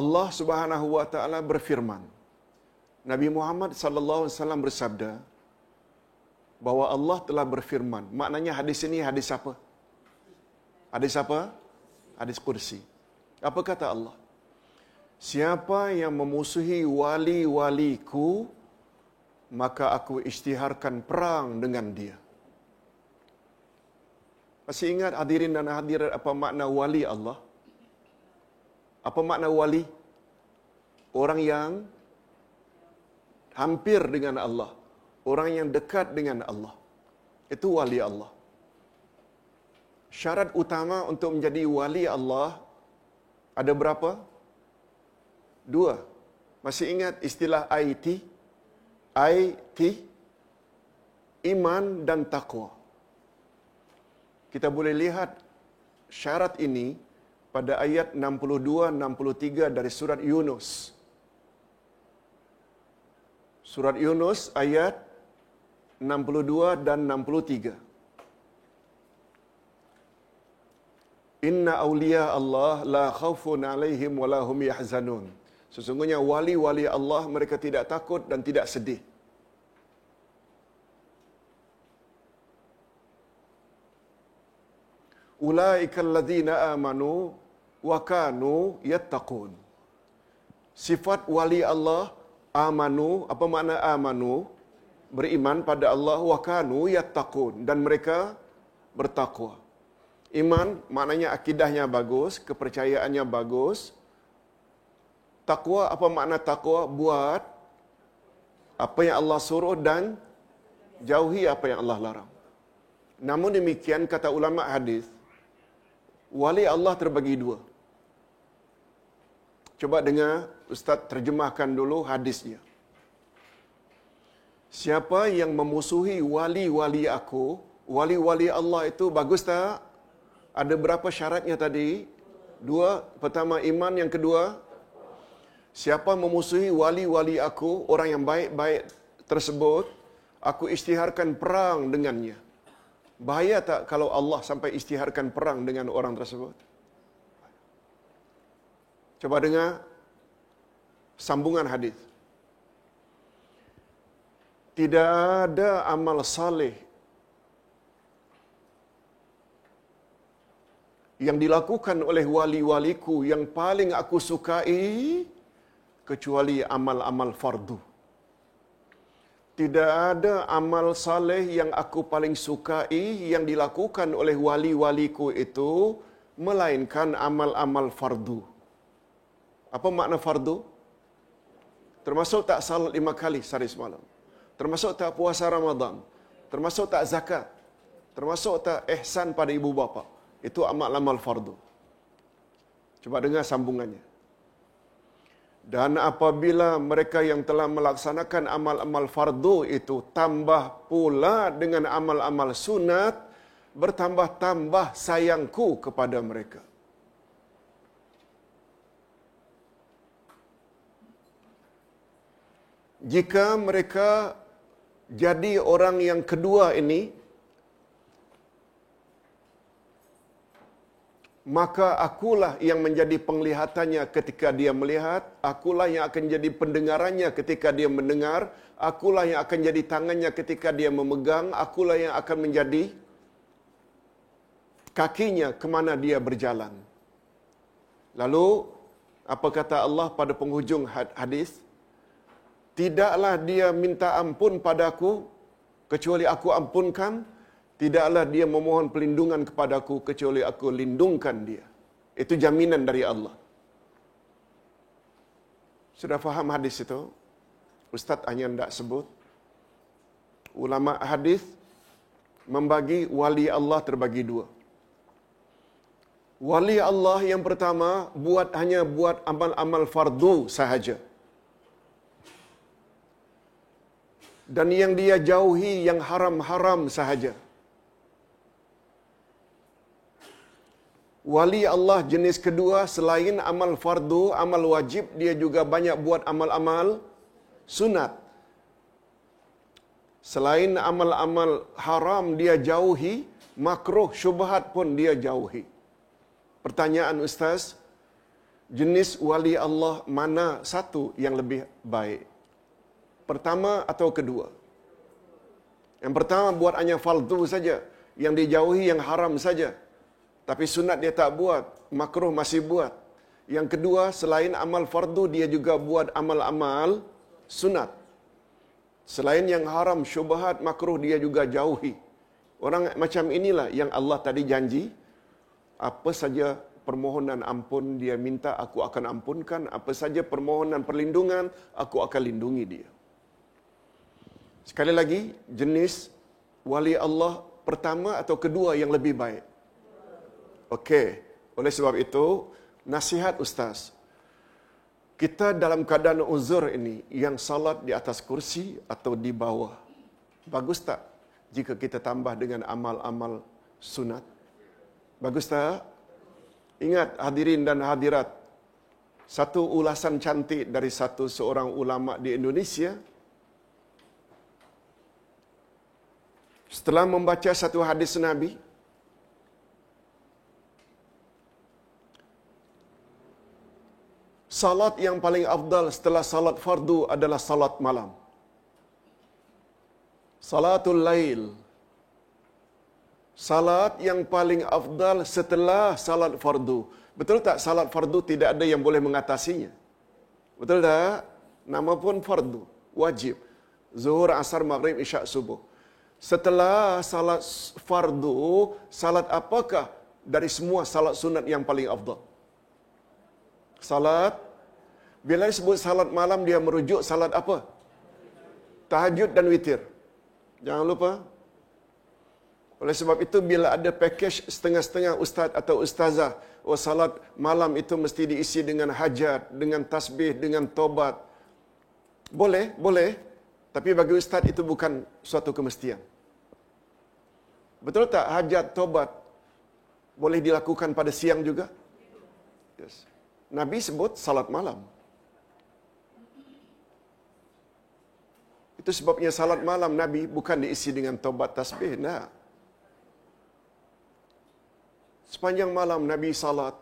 Allah Subhanahu wa taala berfirman. Nabi Muhammad sallallahu alaihi wasallam bersabda bahwa Allah telah berfirman. Maknanya hadis ini hadis apa? Hadis apa? Hadis Qudsi. Apa kata Allah? Siapa yang memusuhi wali-waliku, maka aku isytiharkan perang dengan dia. Masih ingat hadirin dan hadirat apa makna wali Allah? Apa makna wali? Orang yang hampir dengan Allah. Orang yang dekat dengan Allah. Itu wali Allah. Syarat utama untuk menjadi wali Allah ada berapa? Dua. Masih ingat istilah IT? IT, iman dan taqwa. Kita boleh lihat syarat ini pada ayat 62-63 dari surat Yunus. Surat Yunus ayat 62 dan 63. Inna awliya Allah la khawfun alaihim wa la hum yahzanun. Sesungguhnya wali-wali Allah mereka tidak takut dan tidak sedih. Ulaikal ladzina amanu wa kanu yattaqun. Sifat wali Allah amanu, apa makna amanu? Beriman pada Allah, wa kanu yattaqun, dan mereka bertakwa. Iman maknanya akidahnya bagus, kepercayaannya bagus. Takwa, apa makna takwa? Buat apa yang Allah suruh dan jauhi apa yang Allah larang. Namun demikian kata ulama hadis, wali Allah terbagi dua. Coba dengar Ustaz terjemahkan dulu hadisnya. Siapa yang memusuhi wali-wali aku, wali-wali Allah itu bagus tak? Ada berapa syaratnya tadi? Dua. Pertama iman, yang kedua siapa memusuhi wali-wali aku, orang yang baik-baik tersebut, aku isytiharkan perang dengannya. Bahaya tak kalau Allah sampai isytiharkan perang dengan orang tersebut? Coba dengar sambungan hadis. Tidak ada amal saleh yang dilakukan oleh wali-waliku yang paling aku sukai kecuali amal-amal fardu. Tidak ada amal saleh yang aku paling sukai yang dilakukan oleh wali-waliku itu melainkan amal-amal fardu. Apa makna fardu? Termasuk tak salat 5 kali sehari semalam. Termasuk tak puasa Ramadan. Termasuk tak zakat. Termasuk tak ihsan pada ibu bapa. Itu amal-amal fardu. Coba dengar sambungannya. Dan apabila mereka yang telah melaksanakan amal-amal fardu itu tambah pula dengan amal-amal sunat, bertambah-tambah sayangku kepada mereka. Jika mereka jadi orang yang kedua ini, maka akulah yang menjadi penglihatannya ketika dia melihat, akulah yang akan jadi pendengarannya ketika dia mendengar, akulah yang akan jadi tangannya ketika dia memegang, akulah yang akan menjadi kakinya kemana dia berjalan. Lalu, apa kata Allah pada penghujung hadis? Tidaklah dia minta ampun padaku, kecuali aku ampunkan. Tidaklah dia memohon pelindungan kepadaku, kecuali aku lindungkan dia. Itu jaminan dari Allah. Sudah faham hadis itu? Ustaz hanya tidak sebut. Ulama hadis membagi wali Allah terbagi dua. Wali Allah yang pertama hanya buat amal-amal fardu sahaja. dan yang dia jauhi yang haram-haram sahaja. Wali Allah jenis kedua, selain amal fardu, amal wajib, dia juga banyak buat amal-amal sunat. Selain amal-amal haram dia jauhi, makruh, syubhat pun dia jauhi. Pertanyaan Ustaz, jenis wali Allah mana satu yang lebih baik? Pertama atau kedua? Yang pertama buat hanya fardu saja, yang dijauhi yang haram saja. Tapi sunat dia tak buat, makruh masih buat. Yang kedua, selain amal fardu dia juga buat amal-amal sunat. Selain yang haram, syubhat, makruh dia juga jauhi. Orang macam inilah yang Allah tadi janji, apa saja permohonan ampun dia minta, aku akan ampunkan. Apa saja permohonan perlindungan, aku akan lindungi dia. Sekali lagi, jenis wali Allah pertama atau kedua yang lebih baik? Okey, oleh sebab itu, nasihat Ustaz, kita dalam keadaan uzur ini, yang salat di atas kursi atau di bawah, bagus tak jika kita tambah dengan amal-amal sunat? Bagus tak? Ingat hadirin dan hadirat, satu ulasan cantik dari seorang ulama di Indonesia. Setelah membaca satu hadis Nabi, salat yang paling afdal setelah salat fardu adalah salat malam. Salatul lail. Salat yang paling afdal setelah salat fardu. Betul tak salat fardu tidak ada yang boleh mengatasinya? Betul tak? Nama pun fardu, wajib. Zuhur, asar, maghrib, isyak, subuh. Setelah salat fardu, salat apakah dari semua salat sunat yang paling afdal? Salat, bila disebut salat malam, dia merujuk salat apa? Tahajud dan witir. Jangan lupa. Oleh sebab itu, bila ada package setengah-setengah ustaz atau ustazah, salat malam itu mesti diisi dengan hajat, dengan tasbih, dengan tobat. Boleh, boleh. Tapi bagi ustaz itu bukan suatu kemestian. Betul tak hajat, tobat boleh dilakukan pada siang juga? Yes. Nabi sebut salat malam. Itu sebabnya salat malam Nabi bukan diisi dengan taubat tasbih. Nah. Sepanjang malam Nabi salat,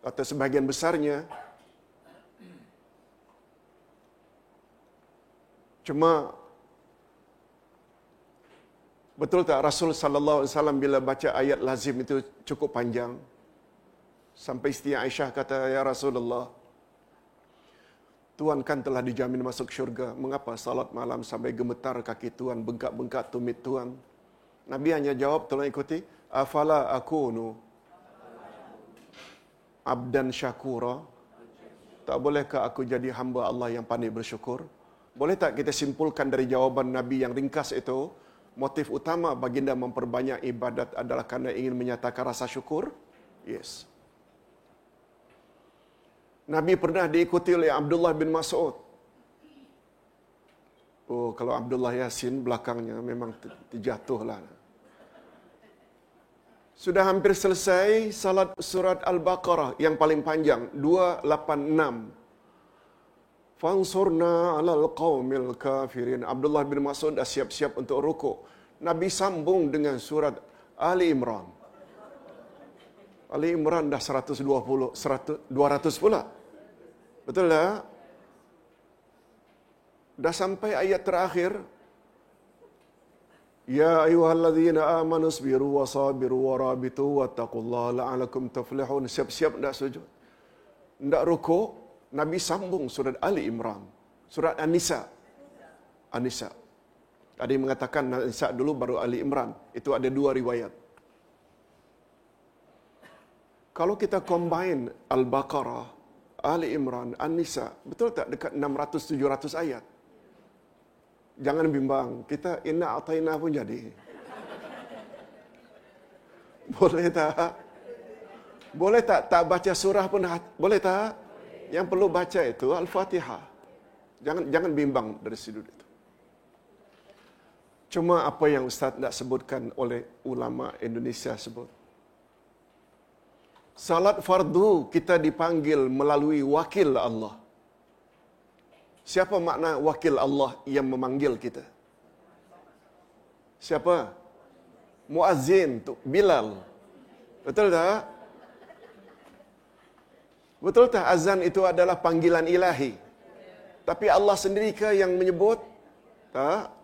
atau sebahagian besarnya. Cuma, betul tak Rasul sallallahu alaihi wasallam bila baca ayat lazim itu cukup panjang? Sampai Siti Aisyah kata, ya Rasulullah, Tuhan kan telah dijamin masuk syurga. Mengapa salat malam sampai gemetar kaki Tuhan, bengkak-bengkak tumit Tuhan? Nabi hanya jawab, tolong ikuti. Afala akunu abdan syakura? Tak bolehkah aku jadi hamba Allah yang pandai bersyukur? Boleh tak kita simpulkan dari jawaban Nabi yang ringkas itu, motif utama baginda memperbanyak ibadat adalah kerana ingin menyatakan rasa syukur? Yes. Nabi pernah diikuti oleh Abdullah bin Mas'ud. Oh, kalau Abdullah Yasin belakangnya memang terjatuhlah. Sudah hampir selesai salat surat Al-Baqarah yang paling panjang, 286. Fansurna 'alal qaumil kafirin. Abdullah bin Mas'ud dah siap-siap untuk rukuk. Nabi sambung dengan surat Ali Imran. Ali Imran dah 200 pula. Betul tak? Dah sampai ayat terakhir. Ya ayyuhalladzina amanu sabiru wa sabiru wa rabitu wattaqullaha la'alakum tuflihun. Siap-siap nak sujud, nak rukuk. Nabi sambung surat Ali Imran, surat An-Nisa. An-Nisa. Ada yang mengatakan An-Nisa dulu baru Ali Imran. Itu ada dua riwayat. Kalau kita combine Al-Baqarah, Ali Imran, An-Nisa, betul tak dekat 600-700 ayat? Jangan bimbang, kita inna ataina pun jadi. Boleh tak? Boleh tak baca surah pun boleh tak? Yang perlu baca itu Al-Fatihah. Jangan bimbang dari sudut itu. Cuma apa yang Ustaz nak sebutkan oleh ulama Indonesia sebut. Salat fardu kita dipanggil melalui wakil Allah. Siapa makna wakil Allah yang memanggil kita? Siapa? Muazzin tu, Bilal. Betul tak? Betul tak azan itu adalah panggilan ilahi? Tapi Allah sendiri ke yang menyebut? Tak.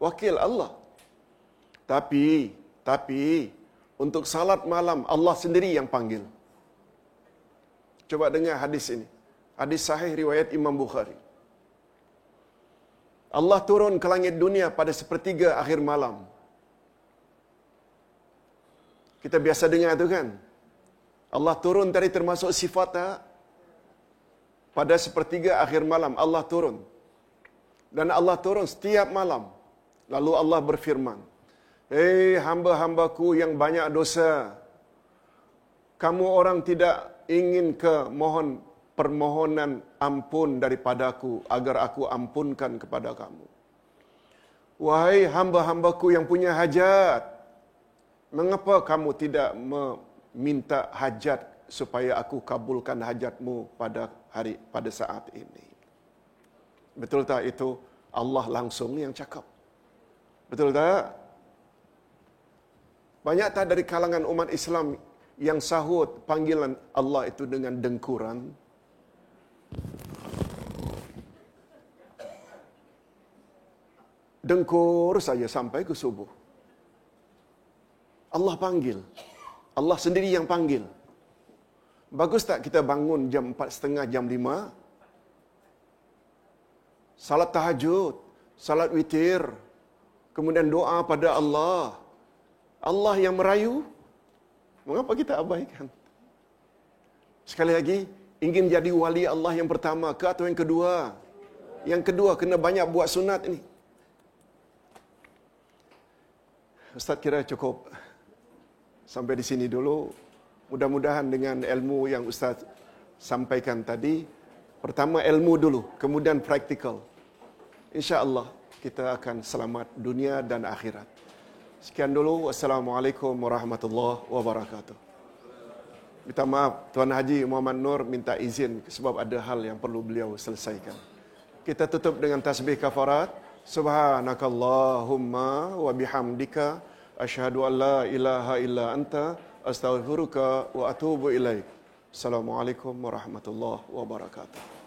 Wakil Allah. Tapi untuk salat malam Allah sendiri yang panggil. Coba dengar hadis ini. Hadis sahih riwayat Imam Bukhari. Allah turun ke langit dunia pada sepertiga akhir malam. Kita biasa dengar itu kan? Allah turun tadi termasuk sifat tak? Pada sepertiga akhir malam Allah turun. Dan Allah turun setiap malam. Lalu Allah berfirman, "Hei hamba-hambaku yang banyak dosa, kamu orang tidak ingin ke mohon permohonan ampun daripadaku agar aku ampunkan kepada kamu. Wahai hamba-hambaku yang punya hajat, mengapa kamu tidak meminta hajat supaya aku kabulkan hajatmu pada saat ini?" Betul tak itu Allah langsung yang cakap? Betul tak? Banyak tak dari kalangan umat Islam yang sahut panggilan Allah itu dengan dengkuran? Dengkur saja sampai ke subuh. Allah panggil. Allah sendiri yang panggil. Bagus tak kita bangun jam 4.30, jam 5? Salat tahajud, salat witir, kemudian doa pada Allah. Allah yang merayu. Mengapa kita abaikan? Sekali lagi, ingin jadi wali Allah yang pertama ke atau yang kedua? Yang kedua, kena banyak buat sunat ini. Ustaz kira cukup sampai di sini dulu. Mudah-mudahan dengan ilmu yang Ustaz sampaikan tadi, pertama ilmu dulu, kemudian praktikal. InsyaAllah kita akan selamat dunia dan akhirat. Sekian dulu. Wassalamualaikum warahmatullahi wabarakatuh. Minta maaf, Tuan Haji Muhammad Nur minta izin sebab ada hal yang perlu beliau selesaikan. Kita tutup dengan tasbih kafarat. Subhanakallahumma wa bihamdika asyhadu an la ilaha illa anta astaghfiruka wa atubu ilaik. Assalamualaikum warahmatullahi wabarakatuh.